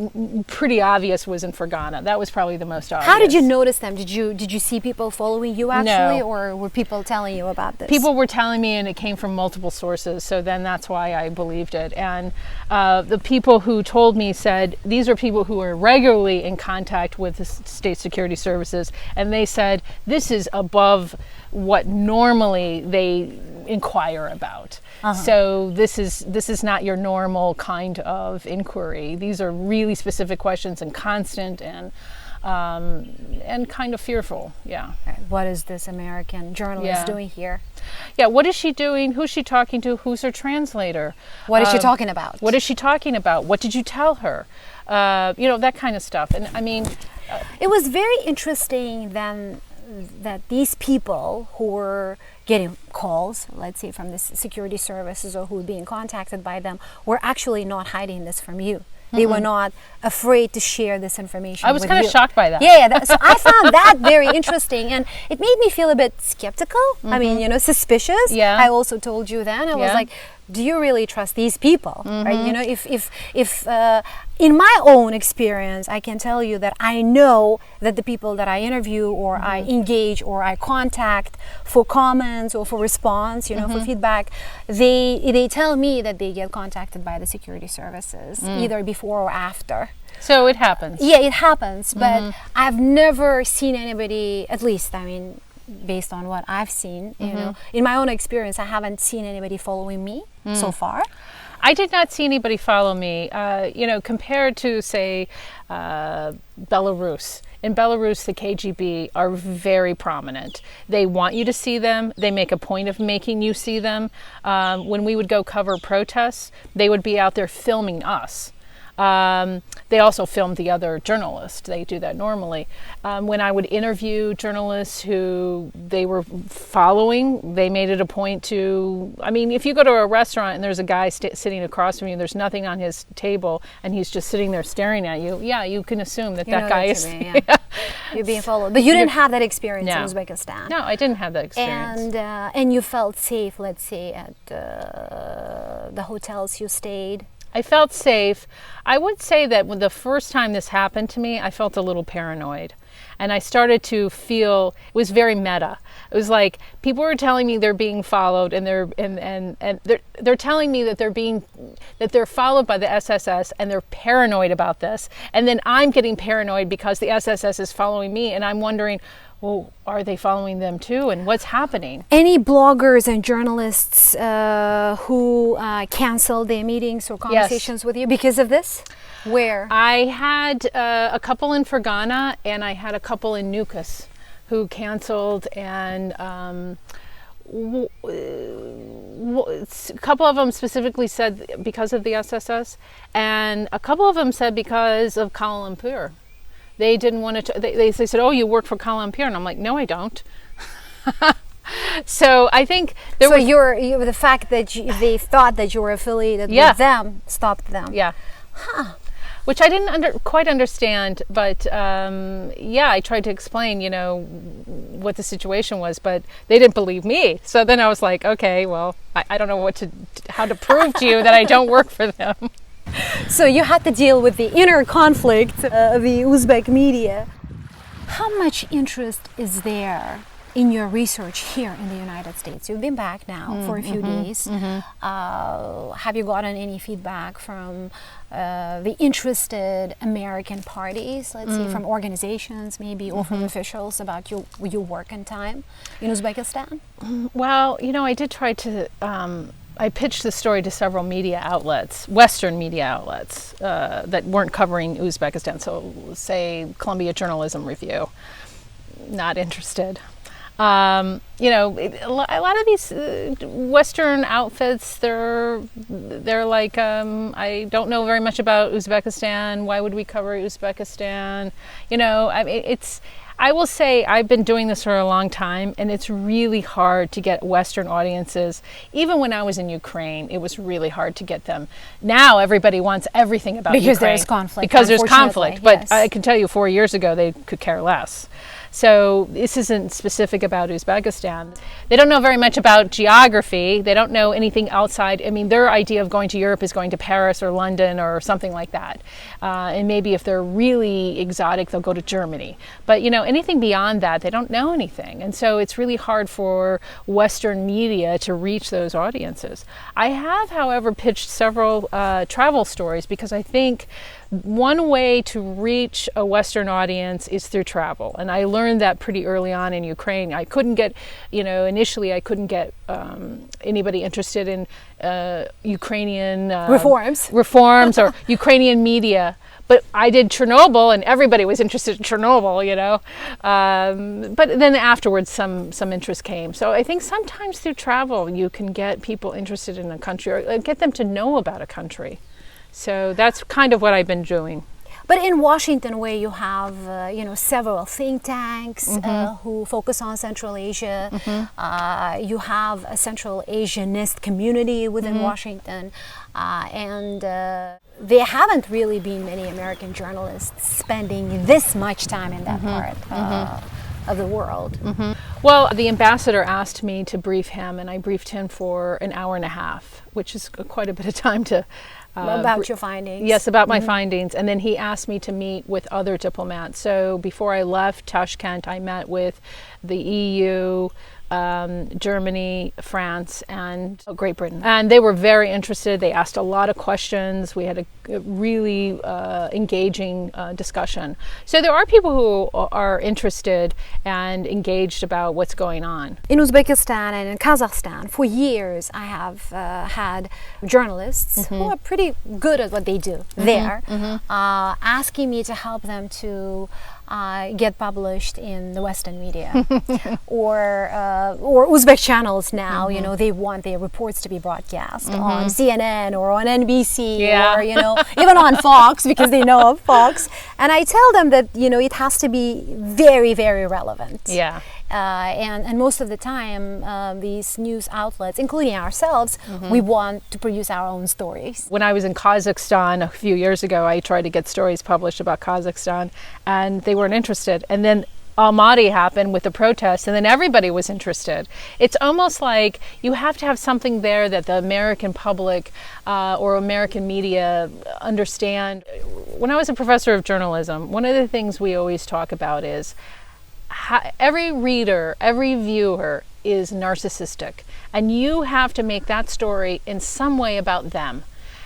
pretty obvious was in Fergana. That was probably the most obvious. How did you notice them? Did you see people following you actually, No. or were people telling you about this? People were telling me, and it came from multiple sources. So then that's why I believed it. And the people who told me said these are people who are regularly in contact with the state security services, and they said this is above what normally they inquire about. So this is not your normal kind of inquiry. These are really specific questions and constant and kind of fearful. Yeah. What is this American journalist doing here? Yeah. What is she doing? Who's she talking to? Who's her translator? What is she talking about? What is she talking about? What did you tell her? That kind of stuff. And I mean, it was very interesting then that these people who were getting calls, let's say from the security services, or who were being contacted by them, were actually not hiding this from you. They were not afraid to share this information. I was kind of shocked by that. So I found that very interesting, and it made me feel a bit skeptical. I mean, suspicious. Yeah. I also told you then, I was like, do you really trust these people? Right? If in my own experience, I can tell you that I know that the people that I interview or I engage or I contact for comments or for response, for feedback, they tell me that they get contacted by the security services either before or after. So it happens. Yeah, it happens, but I've never seen anybody, at least, I mean, based on what I've seen, in my own experience, I haven't seen anybody following me so far. I did not see anybody follow me, compared to, say, Belarus. In Belarus, the KGB are very prominent. They want you to see them. They make a point of making you see them. When we would go cover protests, they would be out there filming us. They also filmed the other journalists. They do that normally. When I would interview journalists who they were following, they made it a point to, I mean, if you go to a restaurant and there's a guy sitting across from you, there's nothing on his table, and he's just sitting there staring at you, you can assume that guy is... You're being followed. But you didn't have that experience in Uzbekistan. No, I didn't have that experience. And you felt safe, let's say, at the hotels you stayed? I felt safe. I would say that when the first time this happened to me, I felt a little paranoid. And I started to feel, it was very meta. It was like people were telling me they're being followed, and they're telling me that they're followed by the SSS, and they're paranoid about this. And then I'm getting paranoid because the SSS is following me, and I'm wondering, well, are they following them too? And what's happening? Any bloggers and journalists who canceled their meetings or conversations with you because of this? Where? I had a couple in Fergana, and I had a couple in Nukus who canceled, and a couple of them specifically said because of the SSS, and a couple of them said because of Kuala Lumpur. They didn't want to, they said, oh, you work for Kuala Lumpur? And I'm like, no, I don't. So I think so the fact that they thought that you were affiliated with them stopped them. Yeah. Huh. Which I didn't quite understand, but I tried to explain, what the situation was, but they didn't believe me. So then I was like, okay, well, I don't know how to prove to you that I don't work for them. So you had to deal with the inner conflict of the Uzbek media. How much interest is there in your research here in the United States? You've been back now for a few days. Have you gotten any feedback from the interested American parties, let's say from organizations maybe, or from officials about your work and time in Uzbekistan? Well, I did try to, I pitched the story to several media outlets, Western media outlets, that weren't covering Uzbekistan. So say Columbia Journalism Review, not interested. A lot of these Western outfits, they're like, I don't know very much about Uzbekistan. Why would we cover Uzbekistan? I will say I've been doing this for a long time, and it's really hard to get Western audiences. Even when I was in Ukraine, it was really hard to get them. Now everybody wants everything about Ukraine. Because there's conflict. Because there's conflict. But yes. I can tell you 4 years ago, they could care less. So this isn't specific about Uzbekistan. They don't know very much about geography. They don't know anything outside. I mean, their idea of going to Europe is going to Paris or London or something like that. And maybe if they're really exotic, they'll go to Germany. But, anything beyond that, they don't know anything. And so it's really hard for Western media to reach those audiences. I have, however, pitched several travel stories because I think one way to reach a Western audience is through travel. And I learned that pretty early on in Ukraine. I couldn't get, initially I couldn't get anybody interested in Ukrainian reforms or Ukrainian media. But I did Chernobyl, and everybody was interested in Chernobyl, But then afterwards, some interest came. So I think sometimes through travel, you can get people interested in a country or get them to know about a country. So that's kind of what I've been doing. But in Washington, where you have, several think tanks who focus on Central Asia, you have a Central Asianist community within Washington, and there haven't really been many American journalists spending this much time in that part of the world. Well, the ambassador asked me to brief him, and I briefed him for an hour and a half, which is quite a bit of time to about your findings. Yes, about my findings. And then he asked me to meet with other diplomats. So before I left Tashkent, I met with the EU, Germany, France, and Great Britain. And they were very interested. They asked a lot of questions. We had a really engaging discussion. So there are people who are interested and engaged about what's going on. In Uzbekistan and in Kazakhstan, for years, I have had journalists who are pretty good at what they do there, asking me to help them to get published in the Western media or Uzbek channels now. They want their reports to be broadcast on CNN or on NBC or even on Fox, because they know of Fox. And I tell them that it has to be very, very relevant. Yeah. And most of the time, these news outlets, including ourselves, we want to produce our own stories. When I was in Kazakhstan a few years ago, I tried to get stories published about Kazakhstan, and they weren't interested. And then Almaty happened with the protests, and then everybody was interested. It's almost like you have to have something there that the American public or American media understand. When I was a professor of journalism, one of the things we always talk about is every reader, every viewer is narcissistic, and you have to make that story in some way about them.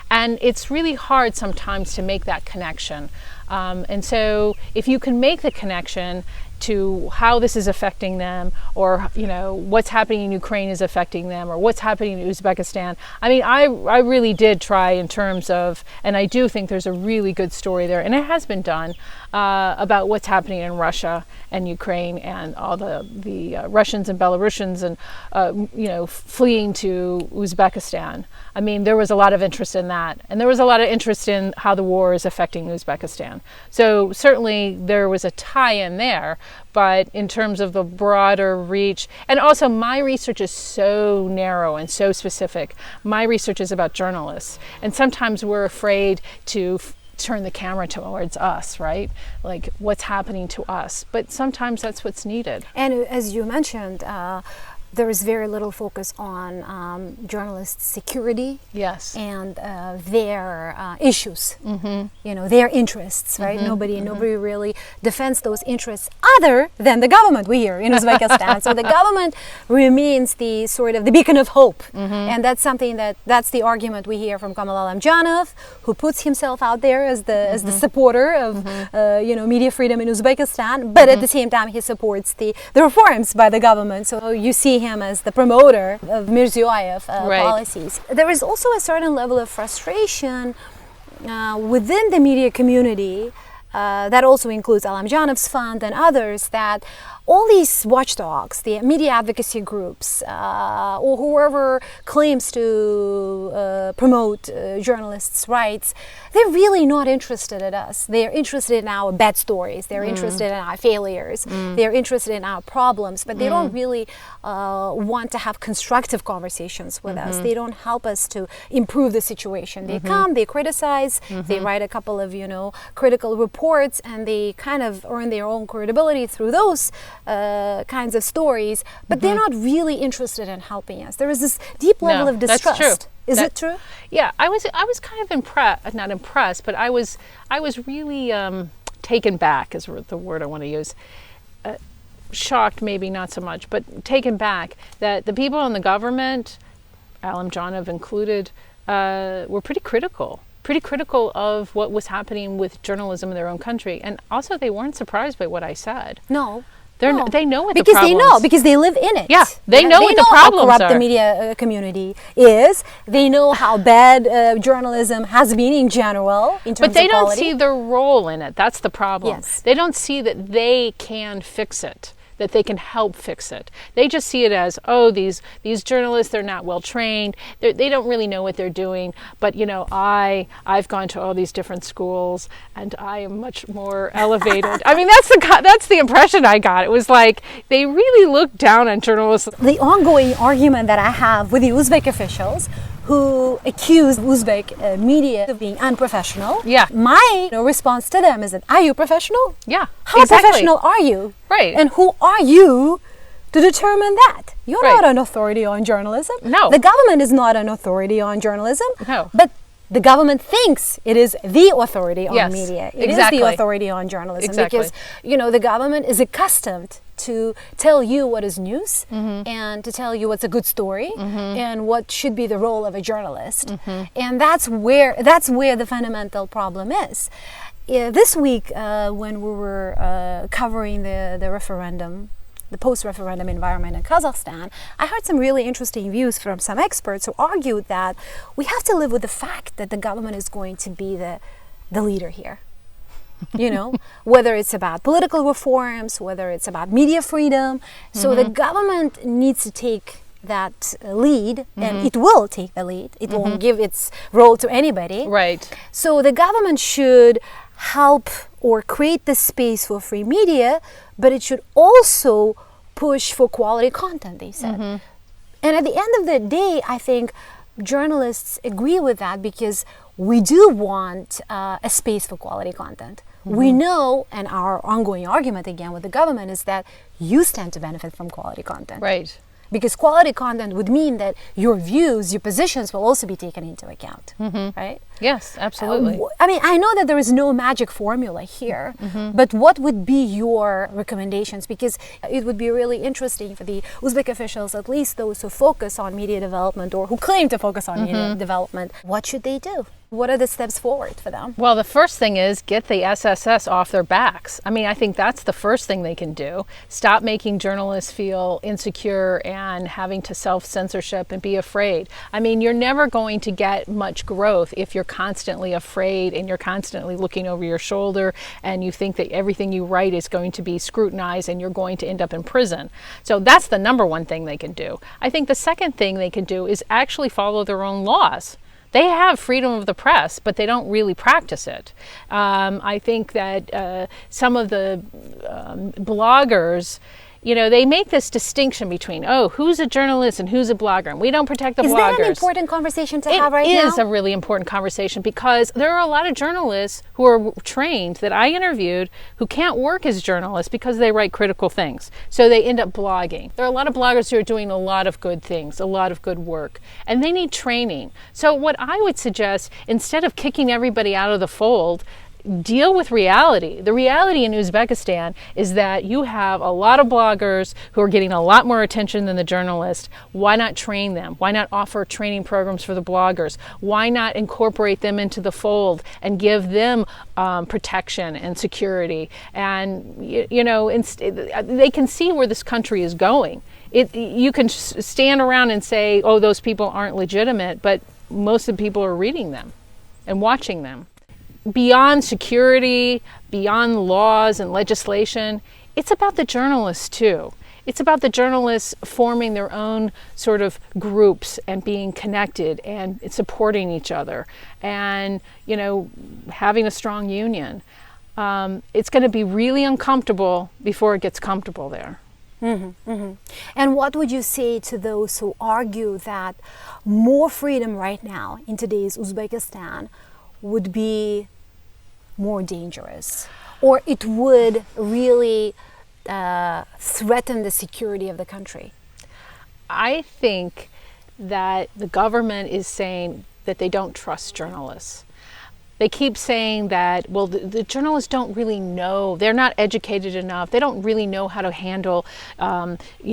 And it's really hard sometimes to make that connection. And so if you can make the connection to how this is affecting them, or what's happening in Ukraine is affecting them, or what's happening in Uzbekistan. I mean, I really did try in terms of, and I do think there's a really good story there, and it has been done, about what's happening in Russia and Ukraine and all the Russians and Belarusians and fleeing to Uzbekistan. I mean, there was a lot of interest in that, and there was a lot of interest in how the war is affecting Uzbekistan. So certainly there was a tie-in there. but in terms of the broader reach, and also my research is so narrow and so specific. My research is about journalists, and sometimes we're afraid to turn the camera towards us, right? Like what's happening to us. But sometimes that's what's needed. And as you mentioned, there is very little focus on journalists' security, yes, and their issues, their interests, right? Nobody really defends those interests other than the government. We here in Uzbekistan, so the government remains the sort of the beacon of hope, and that's something that's the argument we hear from Kamal Alamjanov, who puts himself out there as the supporter of media freedom in Uzbekistan, but at the same time he supports the reforms by the government. So you see him as the promoter of Mirziyoyev policies. There is also a certain level of frustration within the media community that also includes Alamjanov's fund and others, that all these watchdogs, the media advocacy groups, or whoever claims to promote journalists' rights, they're really not interested in us. They're interested in our bad stories. They're interested in our failures. They're interested in our problems, but they don't really want to have constructive conversations with us. They don't help us to improve the situation. They come, they criticize, they write a couple of, critical reports, and they kind of earn their own credibility through those kinds of stories, but they're not really interested in helping us. There is this deep level of distrust. That's true. Is it true? Yeah, I was kind of not impressed, but I was really taken back is the word I want to use. Shocked, maybe not so much, but taken back that the people in the government, Alamjanov included, were pretty critical of what was happening with journalism in their own country, and also they weren't surprised by what I said. No. They know what the problems. Because they live in it. Yeah, they know what the problems how corrupt are. The media community is. They know how bad journalism has been in general in terms of quality. But they don't see their role in it. That's the problem. Yes. They don't see that they can fix it, that they can help fix it. They just see it as, these journalists, they're not well trained. They don't really know what they're doing. But I've gone to all these different schools, and I am much more elevated. I mean, that's the impression I got. It was like they really look down on journalists. The ongoing argument that I have with the Uzbek officials who accuse Uzbek media of being unprofessional. Yeah. My response to them is that, are you professional? Yeah. How professional are you? Right. And who are you to determine that? You're Right. not an authority on journalism. No. The government is not an authority on journalism. No. But the government thinks it is the authority on Yes, media. It exactly. is the authority on journalism. Exactly. Because, the government is accustomed to tell you what is news and to tell you what's a good story and what should be the role of a journalist. And that's where the fundamental problem is. This week, when we were covering the referendum, the post-referendum environment in Kazakhstan, I heard some really interesting views from some experts who argued that we have to live with the fact that the government is going to be the leader here. Whether it's about political reforms, whether it's about media freedom. So the government needs to take that lead, and it will take the lead. It won't give its role to anybody. Right. So the government should help or create the space for free media, but it should also push for quality content, they said. And at the end of the day, I think journalists agree with that, because we do want a space for quality content. We know, and our ongoing argument again with the government is that you stand to benefit from quality content. Right. Because quality content would mean that your views, your positions will also be taken into account, right? Yes, absolutely. I know that there is no magic formula here, but what would be your recommendations? Because it would be really interesting for the Uzbek officials, at least those who focus on media development or who claim to focus on media development. What should they do? What are the steps forward for them? Well, the first thing is get the SSS off their backs. I think that's the first thing they can do. Stop making journalists feel insecure and having to self-censorship and be afraid. You're never going to get much growth if you're constantly afraid and you're constantly looking over your shoulder and you think that everything you write is going to be scrutinized and you're going to end up in prison. So that's the number one thing they can do. I think the second thing they can do is actually follow their own laws. They have freedom of the press, but they don't really practice it. I think that some of the bloggers, they make this distinction between, who's a journalist and who's a blogger, and we don't protect the bloggers. Is that an important conversation to have right now? It is a really important conversation, because there are a lot of journalists who are trained that I interviewed who can't work as journalists because they write critical things. So they end up blogging. There are a lot of bloggers who are doing a lot of good things, a lot of good work, and they need training. So what I would suggest, instead of kicking everybody out of the fold, deal with reality. The reality in Uzbekistan is that you have a lot of bloggers who are getting a lot more attention than the journalists. Why not train them? Why not offer training programs for the bloggers? Why not incorporate them into the fold and give them protection and security? And, they can see where this country is going. You can stand around and say, those people aren't legitimate, but most of the people are reading them and watching them. Beyond security, beyond laws and legislation, it's about the journalists too. It's about the journalists forming their own sort of groups and being connected and supporting each other and, having a strong union. It's going to be really uncomfortable before it gets comfortable there. Mm-hmm, mm-hmm. And what would you say to those who argue that more freedom right now in today's Uzbekistan would be more dangerous, or it would really threaten the security of the country? I think that the government is saying that they don't trust journalists. They keep saying that, the journalists don't really know. They're not educated enough. They don't really know how to handle,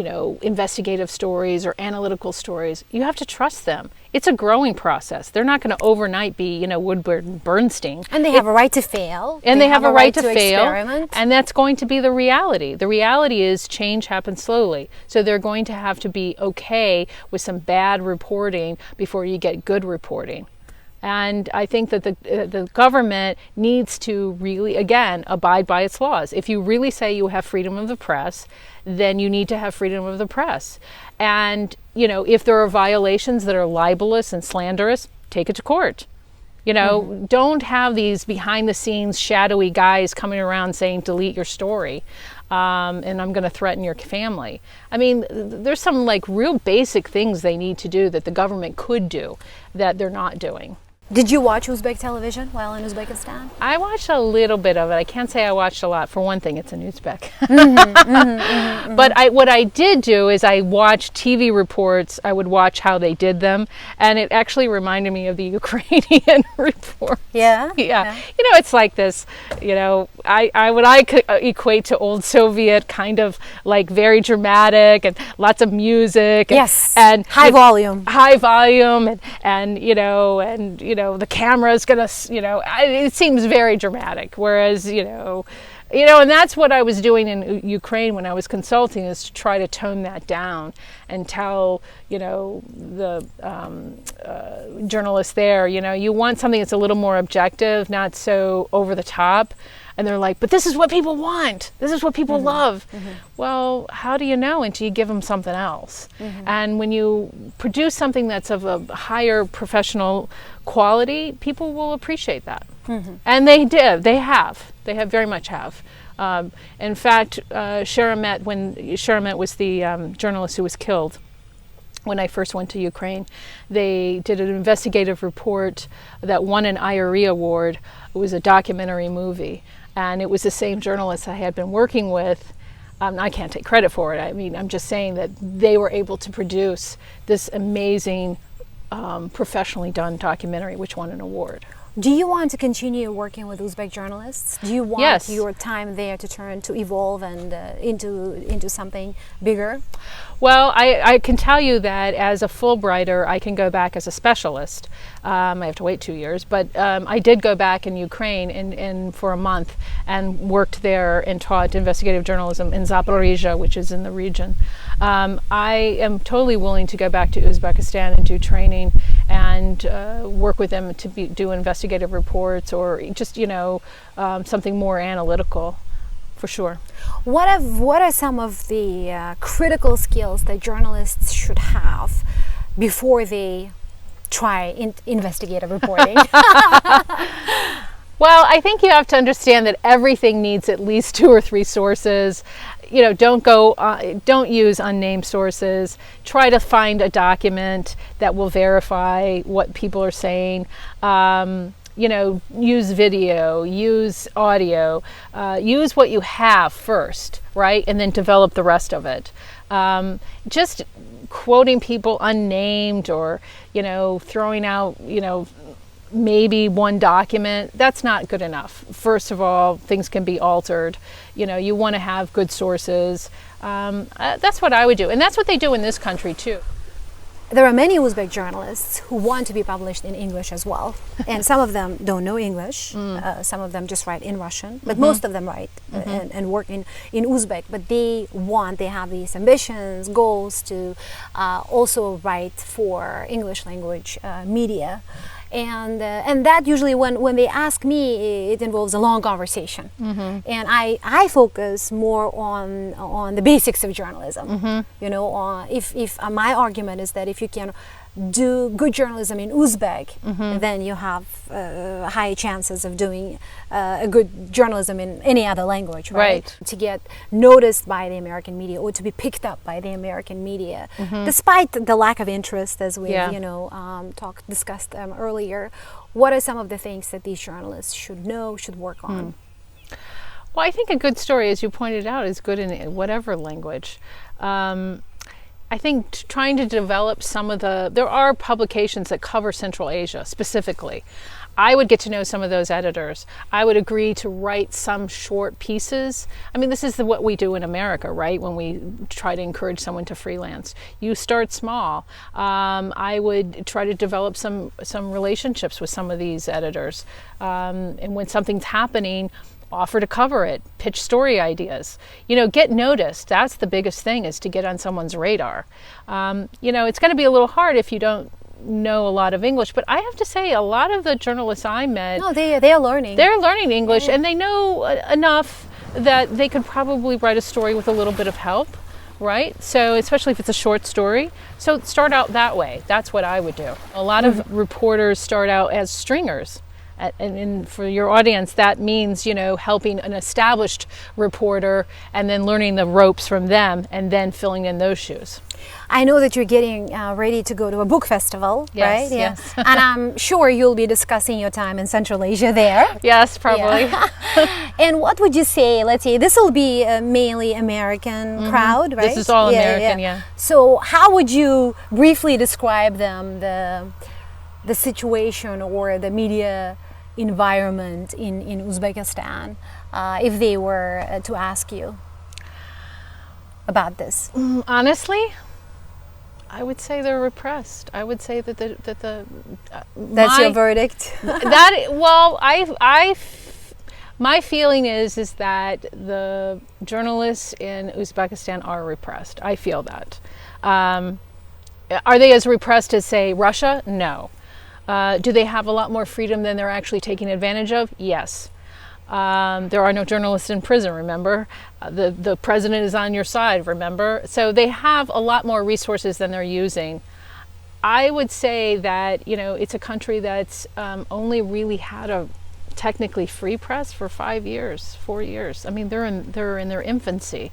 investigative stories or analytical stories. You have to trust them. It's a growing process. They're not going to overnight be, Woodward and Bernstein. And they have a right to fail. And they have a right to fail. Experiment. And that's going to be the reality. The reality is change happens slowly. So they're going to have to be okay with some bad reporting before you get good reporting. And I think that the government needs to really, again, abide by its laws. If you really say you have freedom of the press, then you need to have freedom of the press. And, if there are violations that are libelous and slanderous, take it to court. Don't have these behind the scenes shadowy guys coming around saying, delete your story. And I'm going to threaten your family. I mean, there's some real basic things they need to do that the government could do that they're not doing. Did you watch Uzbek television while in Uzbekistan? I watched a little bit of it. I can't say I watched a lot. For one thing, it's in Uzbek. But what I did do is I watched TV reports. I would watch how they did them. And it actually reminded me of the Ukrainian reports. Yeah? Yeah. It's like this, I could equate to old Soviet kind of very dramatic and lots of music. Yes. And high volume. High volume and the camera's gonna, it seems very dramatic. Whereas, and that's what I was doing in Ukraine when I was consulting, is to try to tone that down and tell, the journalists there, you want something that's a little more objective, not so over the top. And they're like, but this is what people want. This is what people love. Mm-hmm. Well, how do you know until you give them something else? Mm-hmm. And when you produce something that's of a higher professional quality, people will appreciate that. Mm-hmm. And they did. They have. They have very much have. In fact, when Cheryl was the journalist who was killed, when I first went to Ukraine, they did an investigative report that won an IRE award. It was a documentary movie. And it was the same journalist I had been working with. I can't take credit for it. I mean, I'm just saying that they were able to produce this amazing, professionally done documentary, which won an award. Do you want to continue working with Uzbek journalists? Do you want your time there to evolve and into something bigger? Well, I can tell you that as a Fulbrighter, I can go back as a specialist. I have to wait 2 years, but I did go back in Ukraine and for a month and worked there and taught investigative journalism in Zaporizhzhia, which is in the region. I am totally willing to go back to Uzbekistan and do training and work with them to do investigative reports or just, something more analytical. For sure. What are some of the critical skills that journalists should have before they try investigative reporting? Well, I think you have to understand that everything needs at least 2 or 3 sources. Don't use unnamed sources. Try to find a document that will verify what people are saying. Use video, use audio, use what you have first, right? And then develop the rest of it. Just quoting people unnamed or, throwing out, maybe one document, that's not good enough. First of all, things can be altered. You want to have good sources. That's what I would do. And that's what they do in this country too. There are many Uzbek journalists who want to be published in English as well. And some of them don't know English. Some of them just write in Russian. But most of them write and work in Uzbek. But they have these ambitions, goals to also write for English language media. And that usually when they ask me, it involves a long conversation. And I focus more on the basics of journalism. If my argument is that if you can do good journalism in Uzbek, then you have high chances of doing a good journalism in any other language, right? To get noticed by the American media or to be picked up by the American media, despite the lack of interest, as we discussed earlier. What are some of the things that these journalists should know, should work on? Well, I think a good story, as you pointed out, is good in whatever language. I think trying to develop there are publications that cover Central Asia specifically. I would get to know some of those editors. I would agree to write some short pieces. I mean, this is what we do in America, right? When we try to encourage someone to freelance. You start small. I would try to develop some relationships with some of these editors. And when something's happening, offer to cover it, pitch story ideas, get noticed. That's the biggest thing, is to get on someone's radar. It's going to be a little hard if you don't know a lot of English, but I have to say a lot of the journalists I met, they are learning. They're learning English, and they know enough that they could probably write a story with a little bit of help, right? So especially if it's a short story. So start out that way. That's what I would do. A lot of reporters start out as stringers. And for your audience, that means, helping an established reporter and then learning the ropes from them and then filling in those shoes. I know that you're getting ready to go to a book festival, right? Yes. And I'm sure you'll be discussing your time in Central Asia there. Yes, probably. Yeah. And what would you say, let's say, this will be a mainly American crowd, right? This is all American, yeah. So how would you briefly describe them, the situation or the media environment in Uzbekistan, if they were to ask you about this? Honestly, I would say they're repressed. I would say that that's your verdict. My feeling is that the journalists in Uzbekistan are repressed. I feel that. Are they as repressed as, say, Russia? No. Do they have a lot more freedom than they're actually taking advantage of? Yes. There are no journalists in prison, remember? The president is on your side, remember? So they have a lot more resources than they're using. I would say that, it's a country that's only really had a technically free press for 4 years. I mean, they're in their infancy.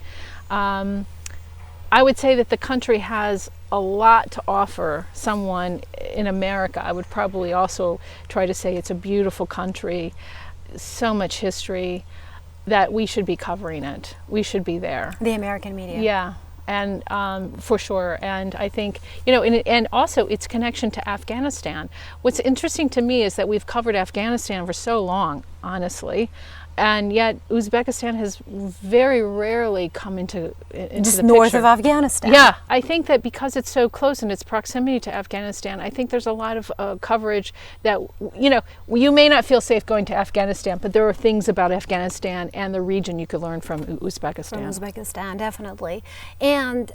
I would say that the country has a lot to offer someone in America. I would probably also try to say it's a beautiful country, so much history, that we should be covering it. We should be there. The American media. Yeah, and for sure. And I think, and also its connection to Afghanistan. What's interesting to me is that we've covered Afghanistan for so long, honestly. And yet Uzbekistan has very rarely come into just the north picture. of Afghanistan. Yeah, I think that because it's so close in its proximity to Afghanistan, I think there's a lot of coverage that, you may not feel safe going to Afghanistan, but there are things about Afghanistan and the region you could learn from Uzbekistan. From Uzbekistan, definitely. And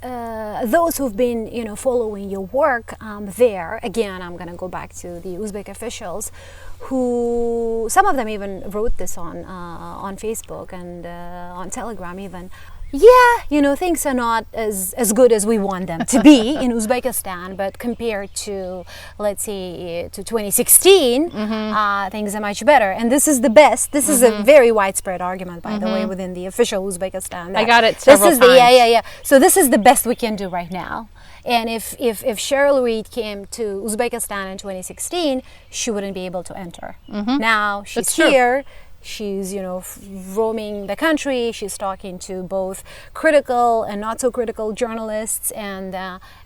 those who've been, following your work there, again, I'm going to go back to the Uzbek officials, who some of them even wrote this on Facebook and on Telegram even. things are not as good as we want them to be in Uzbekistan, but compared to, let's say, to 2016, things are much better. And this is the best. This is a very widespread argument, by the way, within the official Uzbekistan. I got it several times. So this is the best we can do right now. And if Cheryl Reed came to Uzbekistan in 2016, she wouldn't be able to enter. Now she's here. She's, roaming the country. She's talking to both critical and not so critical journalists, and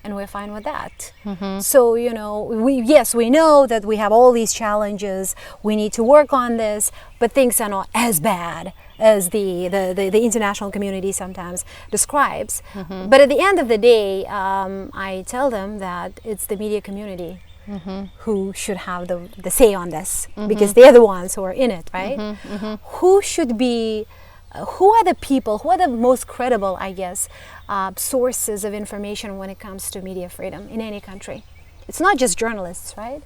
we're fine with that. So, we know that we have all these challenges. We need to work on this, but things are not as bad as the international community sometimes describes. But at the end of the day, I tell them that it's the media community who should have the say on this, because they're the ones who are in it, right? Who are the people, who are the most credible, I guess, sources of information when it comes to media freedom in any country? It's not just journalists, right?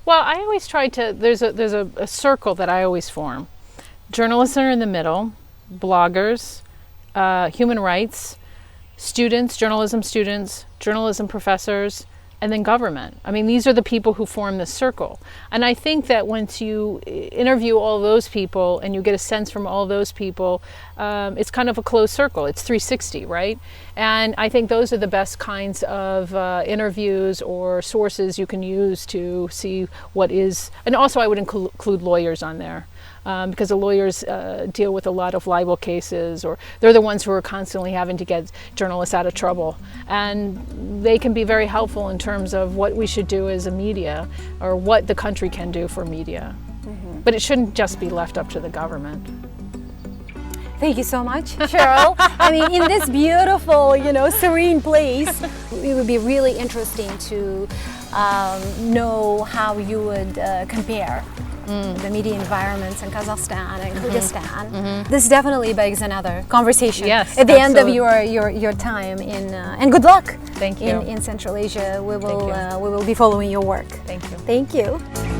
Well, I always try to, there's a circle that I always form. Journalists are in the middle, bloggers, human rights, students, journalism professors, and then government. I mean, these are the people who form this circle. And I think that once you interview all those people and you get a sense from all those people, it's kind of a closed circle. It's 360, right? And I think those are the best kinds of interviews or sources you can use to see what is, and also I would include lawyers on there. Because the lawyers deal with a lot of libel cases, or they're the ones who are constantly having to get journalists out of trouble. And they can be very helpful in terms of what we should do as a media, or what the country can do for media. But it shouldn't just be left up to the government. Thank you so much, Cheryl. I mean, in this beautiful, serene place, it would be really interesting to know how you would compare the media environments in Kazakhstan and Kyrgyzstan. This definitely begs another conversation. Yes, at the end of your time in, and good luck. Thank you. In Central Asia. We will be following your work. Thank you. Thank you.